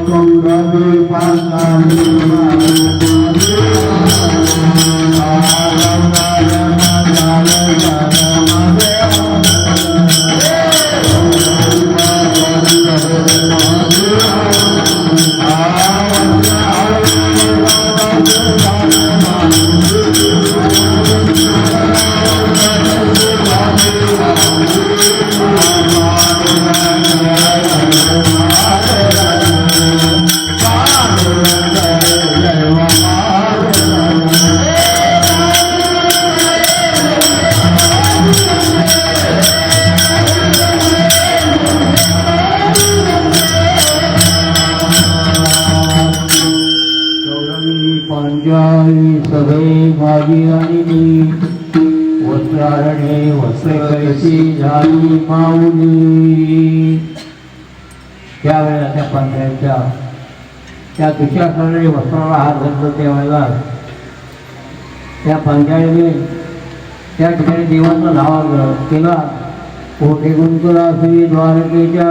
कौरवी पांचाळी पांचाळी सभे माझी आणि वस्त्रारणे वस्त्रे कैसी झाली माऊली. त्यावेळेला त्या पांचाळीच्या त्या दुसऱ्या वस्त्राला हात घातला त्यावेळेला त्या पांचाळीने त्या ठिकाणी देवाचा धावा केला. कोठे गुंतला श्री द्वारकेच्या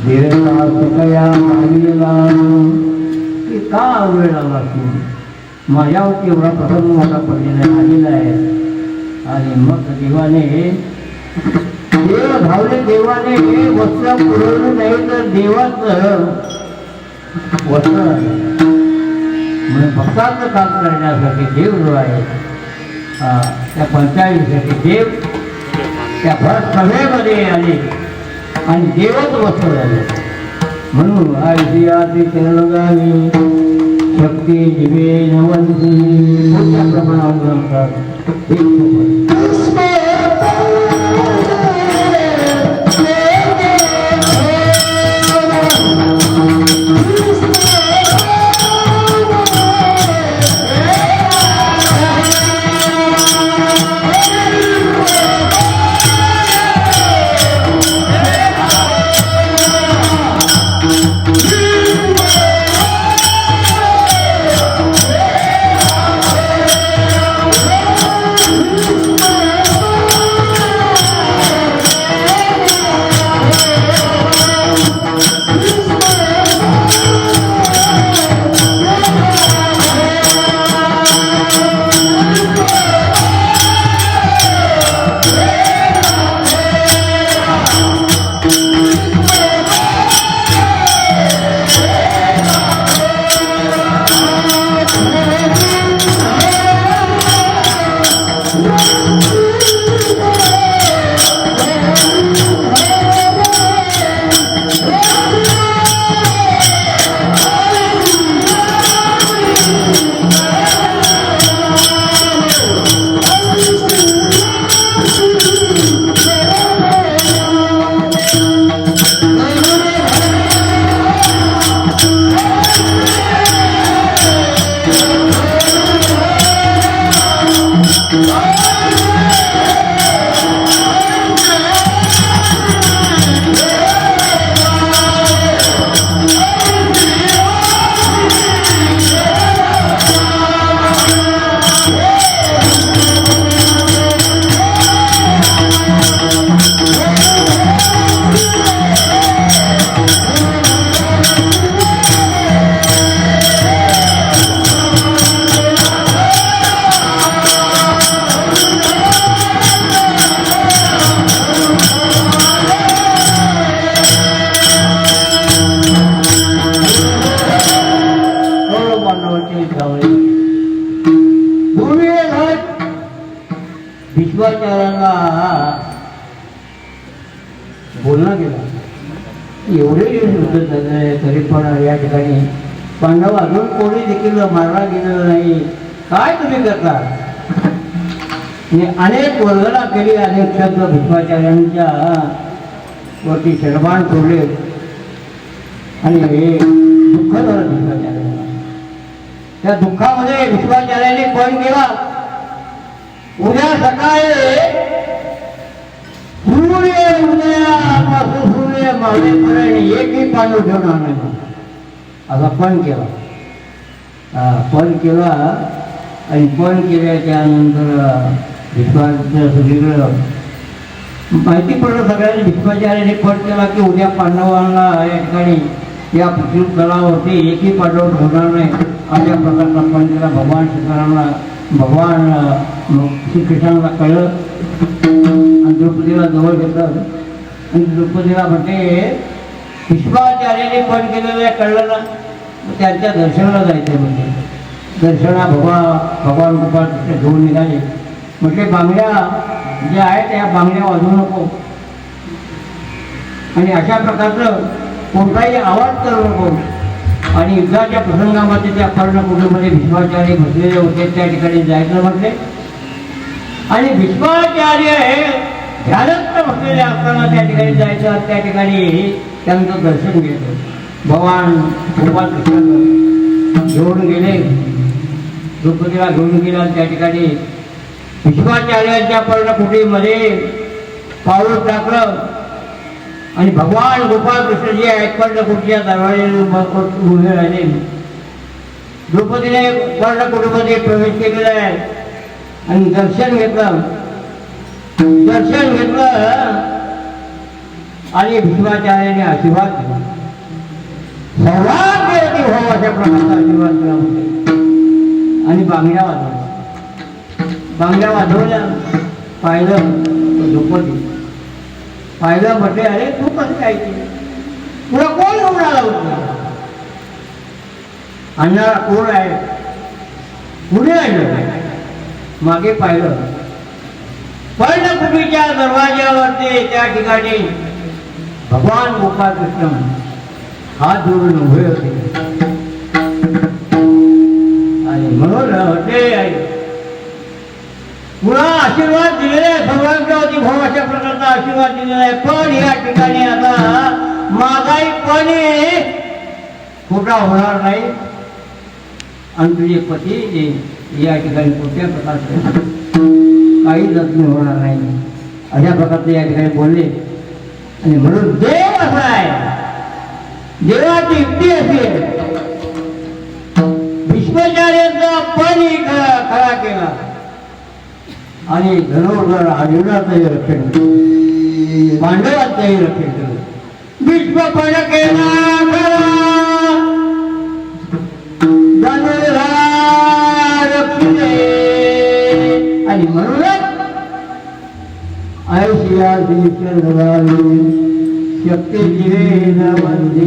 धीरता सुखया मागीला की का वेळ लागला तू माझ्यावरती एवढा प्रसंग मोठा पडलेला आलेला आहे. आणि मग देवाने देव धावले देवाने वस्त्र पुरवलं नाही तर देवाचं वस्त्र म्हणजे भक्तांचं काम करण्यासाठी देव जो आहे त्या पंचायतीसाठी देव त्या भर सभेमध्ये आले आणि देवच वस्त्र झाले. म्हणून ऐतिहासिक चरणगामी शक्ती जीवे नवंती मोठ्या प्रमाणावर म्हणतात. विश्वाचाराला बोलणं गेला. एवढे दिवस युद्ध झाले तरी पण या ठिकाणी पांडव अजून कोणी देखील मारला गेलेला नाही. काय तुम्ही करता? मी अनेक वर्गणा केली, अनेक शब्द भीष्माचार्यांच्या वरती शरबान सोडले आणि हे दुःख झालं भीष्माचार्यांना. त्या दुःखामध्ये भीष्माचार्यांनी पण केला, उद्या सकाळी सूर्य उदयापासून सूर्य मावेपर्यंत एकही पांडव ठेवणार नाही असा पण केला. पण केला आणि पण केल्याच्यानंतर भीष्माचं सगळीकडं माहिती पडलं सगळ्यांनी. भीष्माचार्याने पण केला की उद्या पांडवांना या ठिकाणी या पृथ्वी तलावरती एकही पांडव ठेवणार नाही अशा प्रकारचा पण केला. भगवान श्रीकृष्णांना भगवान श्रीकृष्णांना कळलं आणि द्रौपदीला जवळ घेतलं आणि द्रौपदीला म्हणते भीष्माचार्याने पण केलेलं आहे कळलं ना, त्यांच्या दर्शनाला जायचं म्हणजे दर्शना भगवान गोपाळ कृष्ण घेऊन निघाले. म्हटले बांगड्या ज्या आहेत त्या बांगड्या वाजवू नको आणि अशा प्रकारचं कोणताही आवाज करू नको. आणि युद्धाच्या प्रसंगामध्ये त्या पर्णकुटीमध्ये भीष्माचार्य बसलेले होते त्या ठिकाणी जायचं म्हटले. आणि भीष्माचार्य हे ध्यानस्थ बसलेले असताना त्या ठिकाणी जायचं. त्या ठिकाणी त्यांचं दर्शन घेतलं. भगवान गोपाळ कृष्ण घेऊन गेले, द्रौपदीला घेऊन गेला. त्या ठिकाणी भीष्माचार्यांच्या पर्णकुटीमध्ये पाऊल टाकलं आणि भगवान गोपाळ कृष्ण जे आहेत पर्णकुटीच्या दरवाजे उभे राहिले. द्रौपदीने पर्णकुटीमध्ये प्रवेश केलेला आहे आणि दर्शन घेतलं आणि भीष्माचार्याने आशीर्वाद दिला. सर्वात देवती भाऊ अशा प्रकारचा आशीर्वाद दिला होते आणि बांगड्या वाजवल्या. पाहिलं द्रौपदी पाहिलं म्हटले अरे तू कसं काय तुला कोण घेऊन आला होता, आणणारा कोण आहे, पुढे आणलं. मागे पाहिलं पर्णकुटीच्या दरवाज्यावरती त्या ठिकाणी भगवान गोपाळ कृष्ण हात जोडून उभे होते. आणि म्हणून म्हटले पुन्हा आशीर्वाद दिलेला आहे सर्वांच्या वती भाऊ अशा प्रकारचा आशीर्वाद दिलेला आहे. पण या ठिकाणी आता माझाही पण खोटा होणार नाही आणि तुझे पती या ठिकाणी कोणत्या प्रकारचे काही जखमी होणार नाही अशा प्रकारचे या ठिकाणी बोलले. आणि म्हणून देव असा आहे, देवाची युक्ती असेल. भीष्माचार्यांचा पण खरा केला आणि धनुर्धर अर्जुनाचंही रक्षण केलं, पांडवांचंही रक्षण केलं. भीष्म पण केला आणि म्हणूनच ऐशिया शक्ती जीवेन म्हणजे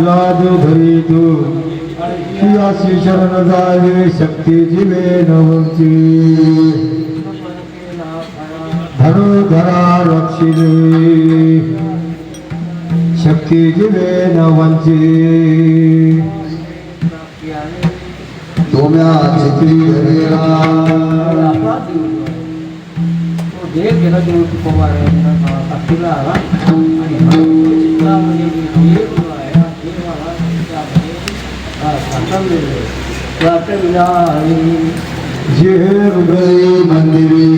लाज धरी तू अशी शरण जावे शक्ती जीवे नवची धनुधरा रक्षिले शक्ती जीवे नवंची तुम्या चित्री देव गेला देव पवार साक्षीला आला आणि चित्रामध्ये देव आहे देवाला त्यामध्ये जे हृदय मंदिरी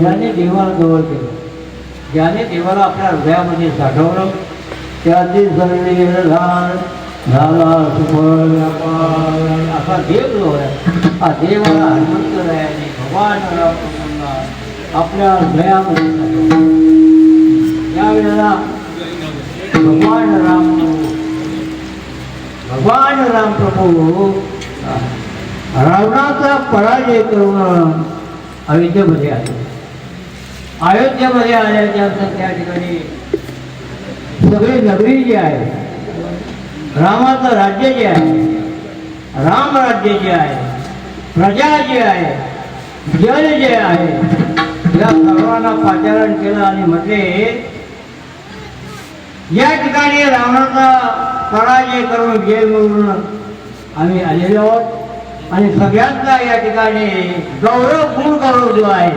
ज्याने देवाला जवळ केलं, ज्याने देवाला आपल्या हृदयामध्ये साठवलं, त्याचे जळले लहान झाला सुफळ असा देव जो आहे, हा देवाला हनुमंतरायाने भगवान रामप्रभूंना आपल्या हृदयामध्ये साठवलं. त्यावेळेला भगवान रामप्रभू रावणाचा पराजय करून अयोध्येमध्ये आले. अयोध्येमध्ये आल्याच्यानंतर त्या ठिकाणी सगळी नगरी जी आहे, रामाचं राज्य जे आहे, राम राज्य जे आहे, प्रजा जी आहे, जन जे आहे, या सर्वांना पाचारण केलं आणि म्हटले या ठिकाणी रावणाचा पराजय करून विजय मिळवून आम्ही आलेलो आहोत आणि सगळ्यांचा या ठिकाणी गौरव जो आहे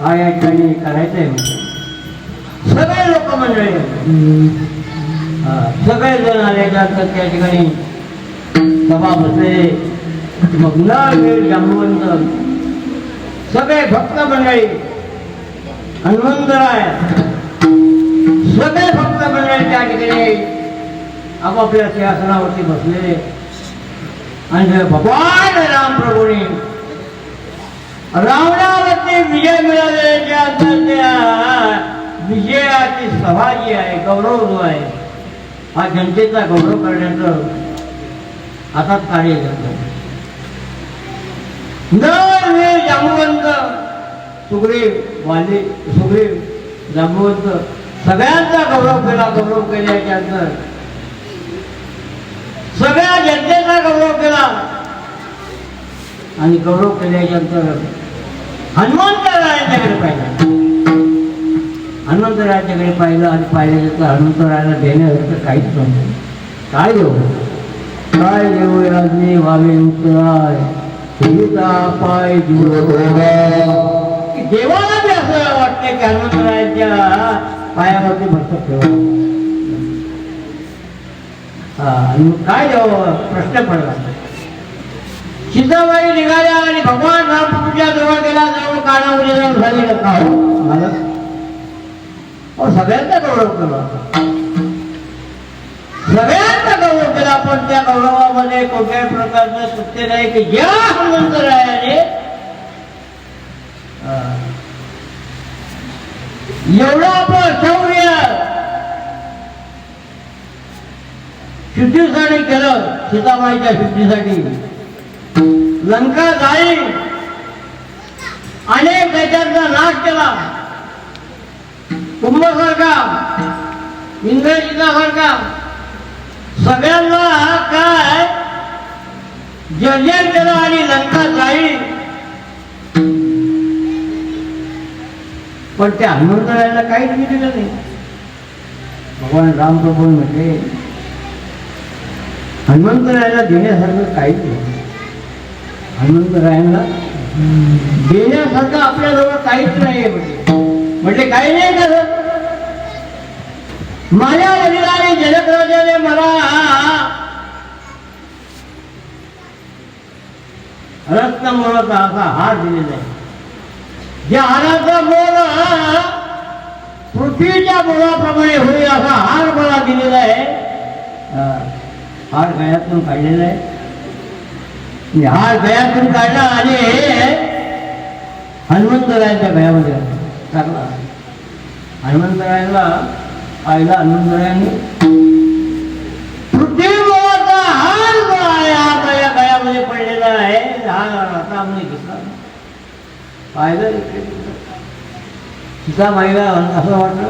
हा या ठिकाणी करायचा आहे. सगळे लोक मंडळी सगळे जण आल्याच्यानंतर त्या ठिकाणी सभा बसले. मग नळ जांबवंत सगळे भक्त मंडळी हनुमंतराय सगळे भक्त मंडळी त्या ठिकाणी आपापल्या सिंहासनावरती बसलेले आणि भगवान रामप्रभूंनी रावणावरती विजय मिळालेल्या विजयाची सभा जी आहे, गौरव जो आहे, हा जनतेचा गौरव करण्याचं हातात कार्य करतात. नळ जांबवंत सुग्रीव जांबवंत सगळ्यांचा गौरव केल्याच्यानंतर सगळ्या जनतेचा गौरव केला आणि गौरव केल्याच्यानंतर हनुमंतरायाच्याकडे पाहिलं आणि पाहिल्यानंतर हनुमंतरायाला देण्यासारखं काहीच नव्हतं. काय देऊ राजने व्हावे उतराय सीता पाय देवाला बी असं वाटतं की हनुमंतरायाच्या पायावरती भरत ठेवा. आणि काय देव प्रश्न पडला. सीताबाई निघाल्या आणि भगवान रामप्रभूच्या जवळ गेला. जवळ कानामध्ये जाऊन झाले का मला सगळ्यांचा गौरव केला, सगळ्यांचा गौरव केला. पण त्या गौरवामध्ये कोणत्याही प्रकारचं सत्य नाही की ज्या हनुमंतरायाने एवढं आपलं शौर्य शुद्धीसाठी केलं, सीताबाईच्या शुद्धीसाठी लंका जाळी, अनेक देशांचा नाश केला, कुंभसारखा इंद्रजितासारखा सगळ्यांना काय जर्जर केलं आणि लंका जाळी. पण त्या हनुमंतरायाला काहीच दिलेलं नाही. भगवान रामप्रभू म्हटले हनुमंतरायाला देण्यासारखं काहीच नाही. हनुमंतरायाला देण्यासारखं आपल्याजवळ काहीच नाही म्हटले काही नाही कसं. माझ्या वडिलांनी जनकराजाने मला रत्न मोलाचा असा हार दिलेला आहे. ज्या हाराचा मोल पृथ्वीच्या मोलाप्रमाणे होईल असा हार मला दिलेला आहे. हार गळ्यातून काढलेला आहे. हार गळ्यातून काढला आणि हनुमंतरायांच्या गळ्यामध्ये टाकला. हनुमंतरायाला पाहिला. हनुमंतरायांनी पृथ्वी मोलाचा हार जो आहे आता या गळ्यामध्ये पडलेला आहे. हार आता आम्ही घेतला पाहिलं सीतामाईला असं वाटलं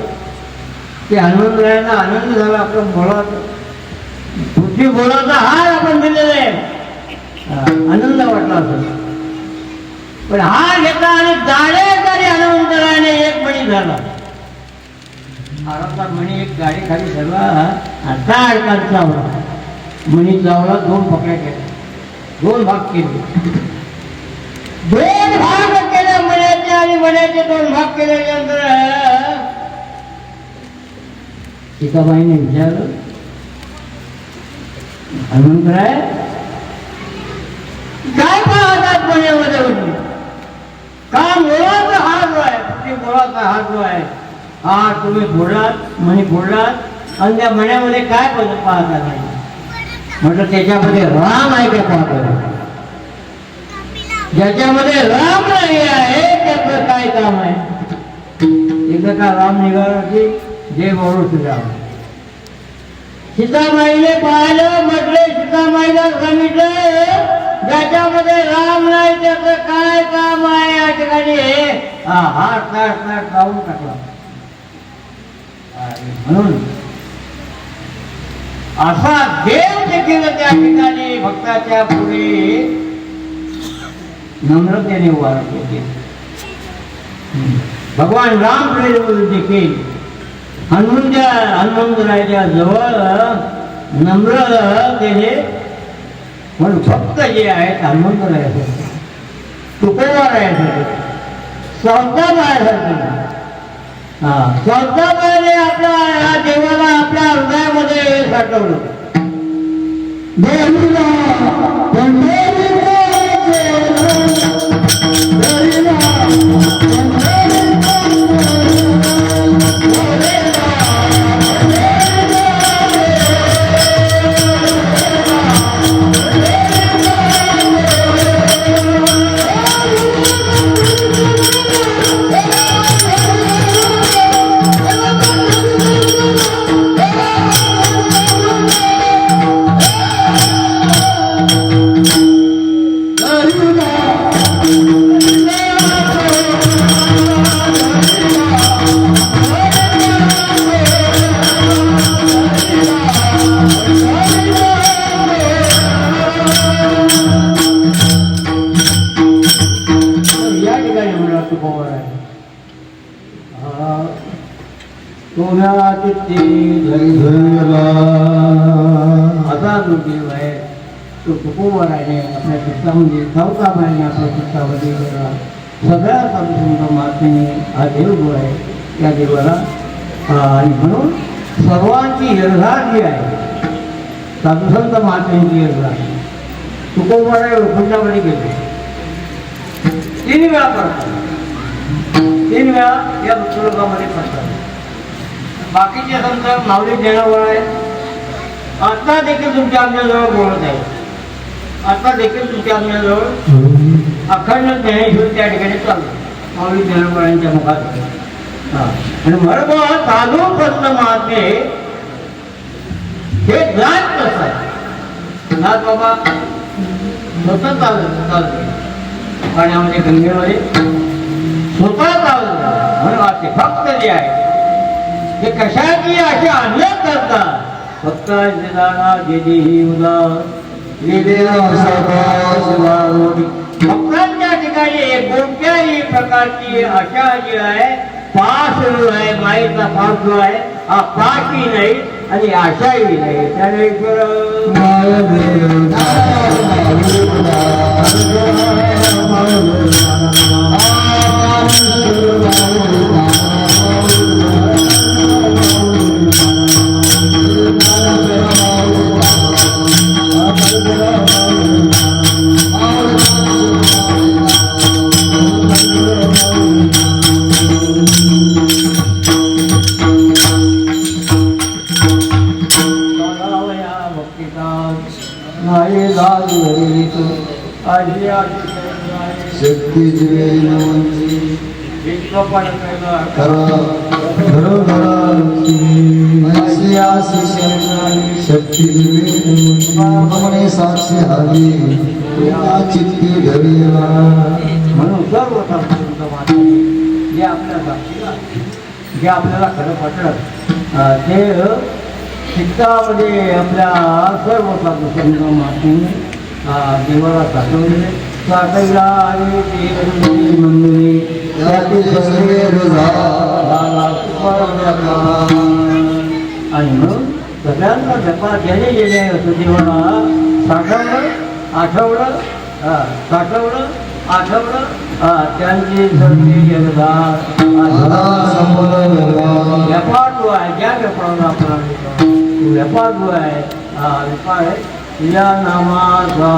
की हनुमंतरायांना आनंद झाला. आपलं बोलाचं पृथ्वी बोलाचा हार आपण दिलेला आहे, आनंद वाटला असं. पण हार घेतला आणि जाडेकारी हनुमंतरायाने एक मणी झाला. हाराचा मणी एक गाडी खाली धरला, आता अडकाल चावला. मणी चावला, 2 पकड्या केल्या, 2 भाग केले. 2 भाग केले मण्याचे आणि मण्याचे 2 भाग केल्यानंतर सीताबाईने विचारलं, हनुमंतराय काय पाहतात मण्यामध्ये होती? का मोळाचा हार जो आहे, ते मोळाचा हार जो आहे, हा तुम्ही फोडलात, मणी फोडलात आणि त्या मण्यामध्ये काय पाहता नाही? म्हटलं त्याच्यामध्ये राम आहे का पाहतो? ज्याच्यामध्ये राम नाही आहे त्याचं काय काम आहे? एकदा का राम निघाला की जय बोलू श्रीराम. सीतामाईने पाहिलं, म्हटले सीतामाईला सांगितलं ज्याच्यामध्ये राम नाही त्याचं काय काम आहे? या ठिकाणी हार ताट ताट लावून टाकला. म्हणून असा देव देखील त्या ठिकाणी भक्ताच्या पुढे नम्रतेने वाढत होते. भगवान राम देखील हनुमंतरायाच्या जवळ नम्रतेने म्हणून भक्त जे आहेत हनुमंतरायासाठी, तुकोबारायासाठी, सौदाबाईसाठी, सौदाबाईने आपल्या या देवाला आपल्या हृदयामध्ये साठवलं. असा जो देव आहे तो तुकोबाराने आपल्या चित्तामध्ये, सौदाबाईने आपल्या चित्तामध्ये सगळ्या साधुसंत महात्म्याने हा देव जो आहे त्या देवाला आणि म्हणून सर्वांची यरघार जी आहे साधुसंत महात्म्यांची यरघार तुकोबाराय वैकुंठामध्ये गेले. 3 वेळा पडतात, 3 वेळा या मृत्यूलोकामध्ये पडतात. बाकीचे संत माऊली देण्यावर आहेत. आता देखील तुमच्या आमच्याजवळ बोलत आहे, आता देखील तुमच्या आमच्याजवळ अखंड ज्ञानेश्वर त्या ठिकाणी चालू माऊली ज्ञानोबाळ्यांच्या मुखात. आणि मर्म साधू संत महात्मे हे जात कसं नाथ बाबा स्वतः चालते पाण्यामध्ये, गंगेमध्ये स्वतः चालत. म्हणून असे भक्त जे आहे हे कशाची अशा अनेक करतात. फक्त भक्तांच्या ठिकाणी कोणत्याही प्रकारची आशा जी आहे, पास जो आहे, माईचा पास जो आहे हा पासही नाही आणि आशाही नाही. त्यावेळेस शक्ती साक्षी हवी चित्ती धरी म्हणून सर्व जे आपल्याला खरं वाटलं ते चित्तामध्ये आपल्या सर्व साधूसंगमातून देवाला साठवले साठवला आणि ते मंदिरे त्यातील सर्वे आणि म्हणून सगळ्यांना जपा ज्याने गेले असं देवाला साठवलं त्यांची सर्वे व्यापार जो आहे ज्या व्यापाराला आपण व्यापार जो आहे व्यापार आहे या नामाचा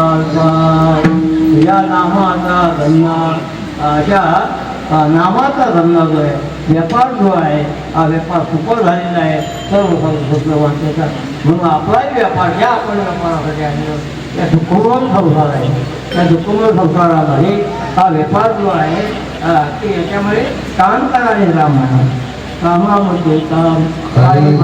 धंदा अशा नामाचा धंदा जो आहे व्यापार जो आहे हा व्यापार सुपर झालेला आहे सर्व वाचण्याचा म्हणून आपलाही व्यापार ज्या आपण व्यापारासाठी आणलं त्या सुखमय संसार आहे त्या सुखमय संसारामध्ये हा व्यापार जो आहे ते याच्यामध्ये काम करायला राम म्हणा कामामध्ये काम काही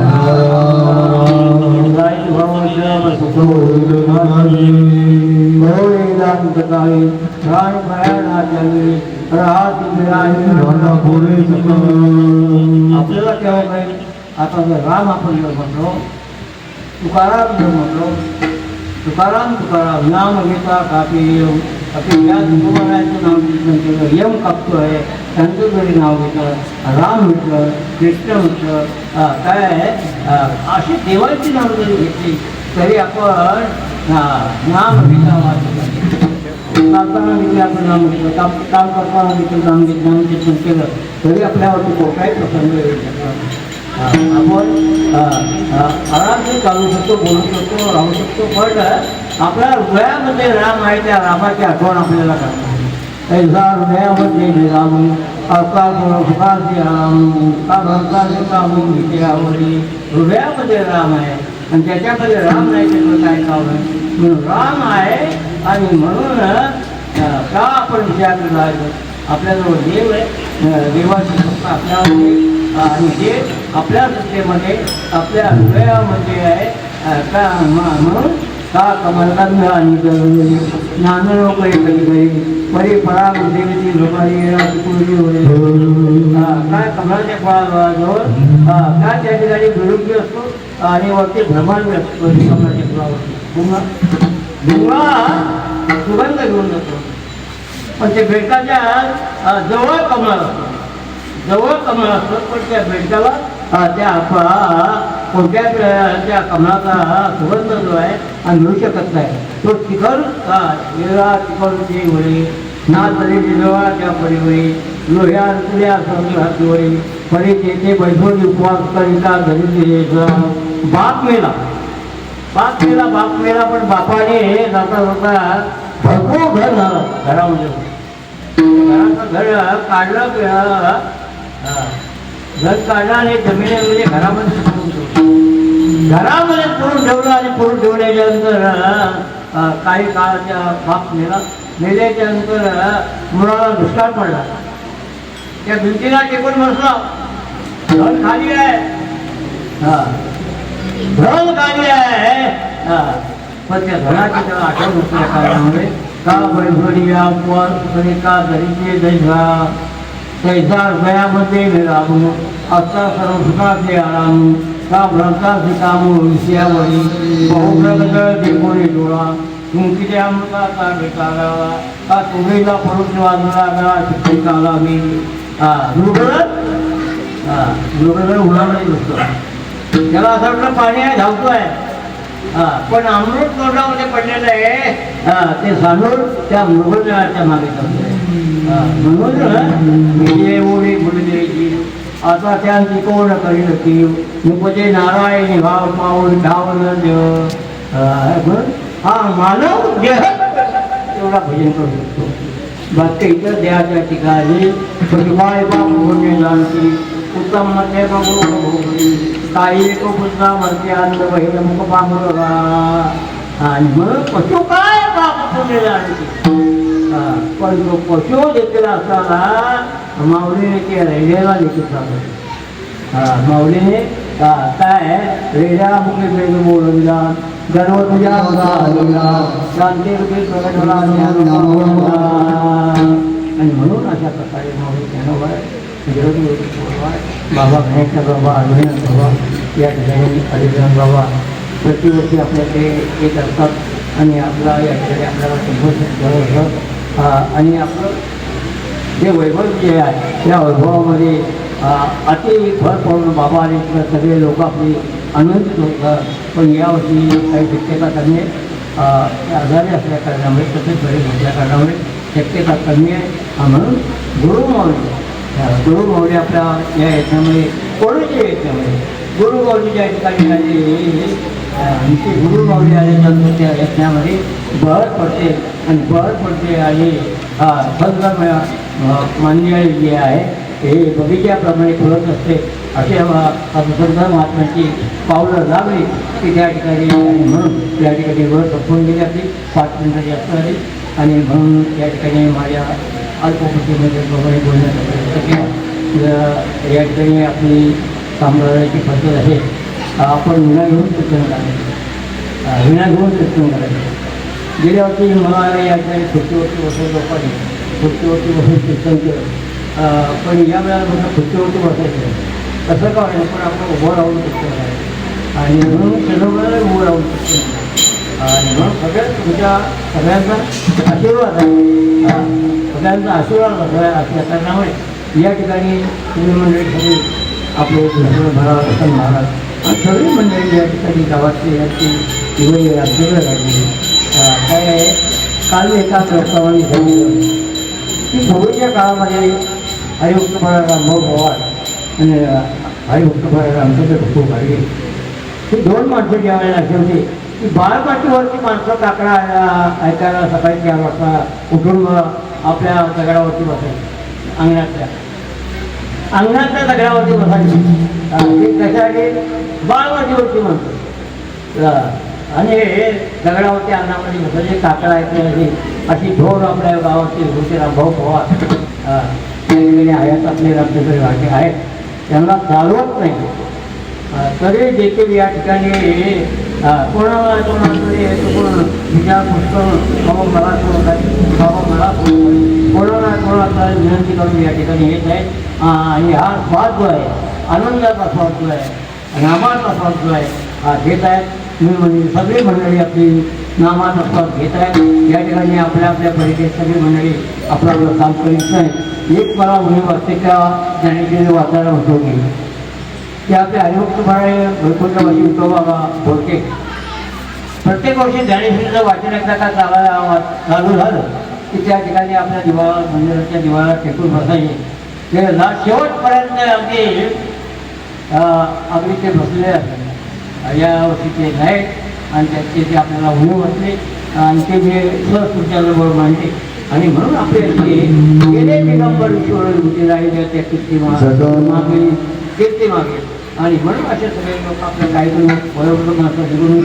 आपल्याला तेव्हा काही आता जर राम आपण जर म्हटलो तुकाराम जर म्हटलो तुकाराम नाम घेता कापी आपली या तुकोबारायचं नाव कीर्तन केलं यम कापतो आहे त्यांचं जरी नाव घेतलं राम म्हटलं कृष्ण म्हटलं काय अशी देवाची नाव जरी घेतली तरी आपण नाम घेता चालताना देखील आपण नाम घेतलं काम करताना देखील नाम कीर्तन केलं तरी आपल्यावरती कोणताही प्रसंग येऊ शकतो आपण आरामने चालू शकतो बोलू शकतो राहू शकतो पण आपल्या हृदयामध्ये राम आहे त्या रामाची आठवण आपल्याला करतात ऐसा हृदयामध्ये राम सुखाचे राम का भक्ताचे काम गीते आवडी हृदयामध्ये राम आहे आणि त्याच्यामध्ये राम नाही त्याचं काय काम आहे म्हणून राम आहे आणि म्हणून का आपण विचार राहायचं आपल्याजवळ देव आहे देवाची सत्ता आपल्यावर आणि ते आपल्या सत्तेमध्ये आपल्या हृदयामध्ये आहे का म्हणून का कमलगंध आणि ज्ञानलोक कधी गई परी पराग देवीची लोकांनी काय कमलाच्या फळाजवळ काय त्या ठिकाणी विरुद्ध असतो आणि वरती भ्रमांड असतो कमलाच्या फळावरती डोंगरा सुगंध घेऊन जातो पण ते बेटाच्या जवळ कमळ असतो जवळ कमळ असतं पण त्या बेटाला त्या कोणत्या त्या कमळाचा सुगंध जो आहे हा मिळू शकत नाही तो शिखर वेळा शिखरची वळी ना तरी जवळच्या परिवरी लोह्या तुल्या संघातीवरी परी तेथे बैठोली उपवास करिता घरी बाप मेला पण बापाने जाता भरपूर घर झालं घरामध्ये घराचं घर काढलं घर काढलं आणि जमिनीमध्ये घरामध्ये पुरून ठेवलं आणि पुरून ठेवल्याच्यानंतर काही काळाच्या बाप मेल्याच्या नंतर मुलाला दुष्काळ पडला त्या भिंतीला टेकून बसला घर खाली आहे घर खाली आहे पण त्या घराची त्याला आठवण होती या काळामध्ये का बैठोडी उपवास का धरीचे दैसा तैसा हृदयामध्ये राहू आता सर्व सुखाचे आराम का भ्रमताचे कामू विषयावरी बहुप्रगत देखोनी डोळा तुमकीच्या अमृताचा भेटाला का तुम्हीला परुष वाजला शिक्षिकाला मी मृगड उडावलं दिसतो त्याला असं वाटलं पाणी आहे धावतोय पण अमृत तोंडामध्ये पडलेलं आहे ते सांडून त्या मृगजळाच्या मागे करतोय म्हणून एवढी गुरुदेवीची आता त्यांची कोण करील की उपजे नारायणी भाव पाऊल धावलं देव हा मानव देह एवढा भजन करू शकतो बाकी इतर देहाच्या ठिकाणी प्रतिभाय बाप होणे जाणती उत्तम मध्ये भोगली काही तो पुन्हा मरते अंध बहिण मुख पांघर आणि म्हणून पशु काय बाप पुणे जाणती पण तो पशु देखील असताना माऊलीने ते रेड्याला देखील सांगत माऊलीने काय रेड्या मुखे वेग बोलविला गर्व तुझ्या शांती रुपये प्रकटला आणि म्हणून अशा प्रकारे माऊली ज्ञानोबा आहे बाबा गणेशचा बाबा अभिनंद बाबा या ठिकाणी हरिराम बाबा प्रतिवर्षी आपल्याकडे येत असतात आणि आपला या ठिकाणी आपल्याला संतोष आणि आपलं जे वैभव जे आहे त्या वैभवामध्ये अति भर पडून बाबा आले तर सगळे लोक आपली आनंदित होतात. पण यावर्षी काही शक्यता कमी आहे आजारी असल्या कारणामुळे तसेच बरे घेतल्या कारणामुळे शक्यता कमी आहे. म्हणून गुरुमाऊली आपल्या या याच्यामध्ये कोणीच्या याच्यामध्ये गुरुमाऊलीच्या ठिकाणी आमची गुरुमाऊली आल्यानंतर त्या यज्ञामध्ये बहर पडते आणि बहर पडते आणि संत मान्य जे आहे हे बगीच्याप्रमाणे फुलत असते. असे संत महात्म्यांची पावलं लागली की त्या ठिकाणी आणि म्हणून त्या ठिकाणी वर संपून गेली आपली 5 मिनिटं जास्त झाली आणि म्हणून या ठिकाणी माझ्या अल्पकृतीमध्ये प्रमाणे बोलण्याचा प्रयत्न केला. या ठिकाणी आपली साम्राज्याची पद्धत आहे आपण विणा घेऊन कीर्तन करायचं विणा घेऊन कीर्तन करायचं. गेल्या वर्षी मला या ठिकाणी 50 वर्ष लोकांनी 50 वर्ष कीर्तन केलं. पण या वेळेला मला 50 बसायचं तसं का व्हायला पण आपण उभं राहून कीर्तन करायचं आणि म्हणून सर्ववेळेला उभं राहून कीर्तन करायचं आणि म्हणून तुमच्या सगळ्यांचा आशीर्वाद आहे सगळ्यांचा आशीर्वाद असला असल्या कारणामुळे या ठिकाणी तुम्ही मंडळी सगळी आपले महाराज रतन महाराज सगळी मंडळी या ठिकाणी गावातली याची दिवई राज्याला लागली. काय आहे काल एका प्रस्तावाने सांगितलं की पूर्वीच्या काळामध्ये हरिभक्तपणा रामभाऊ पवार आणि हरिभक्तपणा रामचंद्र भक्तू गाडगे ही 2 माणसं ज्या वेळेला अशी होती की बाळपाटीवरती माणसं काकडा ऐकायला सकाळी 4 वाजता उठून आपल्या दगडावरती बसायची अंगणातल्या दगडावरती बसायची त्याच्यासाठी बाळपाटीवरती माणसं आणि हे दगडावरती अंगणामध्ये बसायचे काकडा ऐकण्याची अशी ढोर आपल्या गावाची होते रामभाऊ पवार त्या ठिकाणी आहेत आपले रामचंद्र घाटे आहेत त्यांना चालवत नाही. तरी देखील या ठिकाणी कोणाला कोणाकडे विचार पुष्कळ बाबा मला बाबा मला कोणाला कोणाला विनंती करून या ठिकाणी येत आहे आणि हा स्वाद जो आहे आनंदाचा स्वाद जो आहे नामाचा स्वाद जो आहे घेत आहेत. मी म्हणजे सगळी मंडळी आपली नामाचा स्वाद घेत आहेत. या ठिकाणी आपल्या आपल्या परीक्षेत सगळी मंडळी आपला काम करीत नाही. एक मला उणीव वाटते का ज्ञानेश्वरी वाचायला होतो की आपले हरिभक्तपणे वैकुंठवासी विठोबा बोलके प्रत्येक वर्षी ज्ञानेश्वरीचं वाचन एकदा का चालू झालं की त्या ठिकाणी आपल्या दिवाळा मंदिराच्या दिवाळा टेकून बसायचे ते शेवटपर्यंत अगदी ते बसले असते. या वर्षी ते नाही आणि त्याचे ते आपल्याला उणीव वाटले आणि ते जे सहज तुमच्याबरोबर मांडले आणि म्हणून आपले गेले दिगंबर ईश्वर राहिले त्या कीर्ती मागे कीर्ती मागे आणि म्हणून असे सगळे लोक आपल्या काही वयोवृद्ध माणसं निघून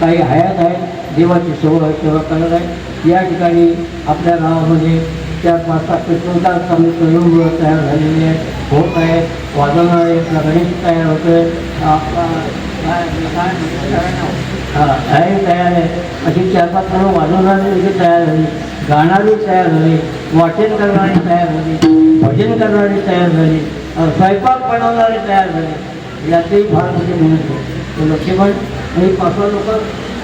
काही हयात आहेत देवाची सेवा करत आहेत. या ठिकाणी आपल्या गावामध्ये 4-5 कीर्तनकार चांगले स्वयंभू तयार झालेले आहेत होत आहेत वाजवणारे गणेश तयार होतं आहे तयार आहे अशी 4-5 जणं वाजवणारी तयार झाली गाणारी तयार झाली वाचन करणारी तयार झाली भजन करणारी तयार झाली स्वयंपाक बनवणारे तयार झाले. यातही फार म्हणजे मेहनत होते लक्ष्मण आणि 5 लोक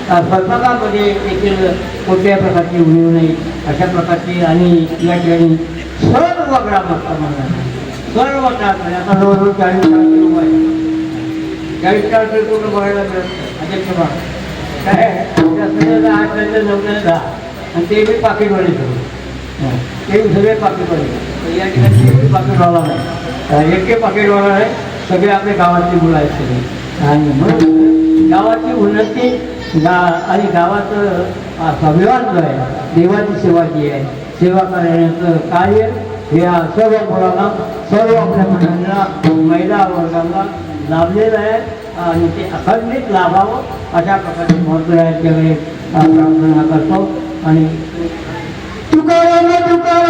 स्वयंपाकामध्ये देखील कोणत्याही प्रकारची उणीव नाही अशा प्रकारची आणि या ठिकाणी सर्व ग्रामस्थ सर्व टाकले आता जवळजवळ 40-40 लोक आहेत 40-40 लोक बघायला मिळत अध्यक्ष काय 8-9-10 आणि ते बी पाकिटवाले सगळे ते सगळे पाकिटवाले या ठिकाणी ते बी पाकिटवाला नाही एक पाकिटवाला आहे सगळे आपल्या गावातली मुलं आहेत सगळे आणि म्हणून गावाची उन्नती आणि गावाचं स्वाभिमान जो आहे देवाची सेवा जी आहे सेवा करण्याचं कार्य या सर्व मुलांना सर्व आपल्या मुलांना महिला वर्गाला लाभलेलं आहे आणि ते अखंडित लाभावं अशा प्रकारचे महत्त्व आहे त्यावेळी प्रार्थना करतो आणि तुकाराम तुकाराम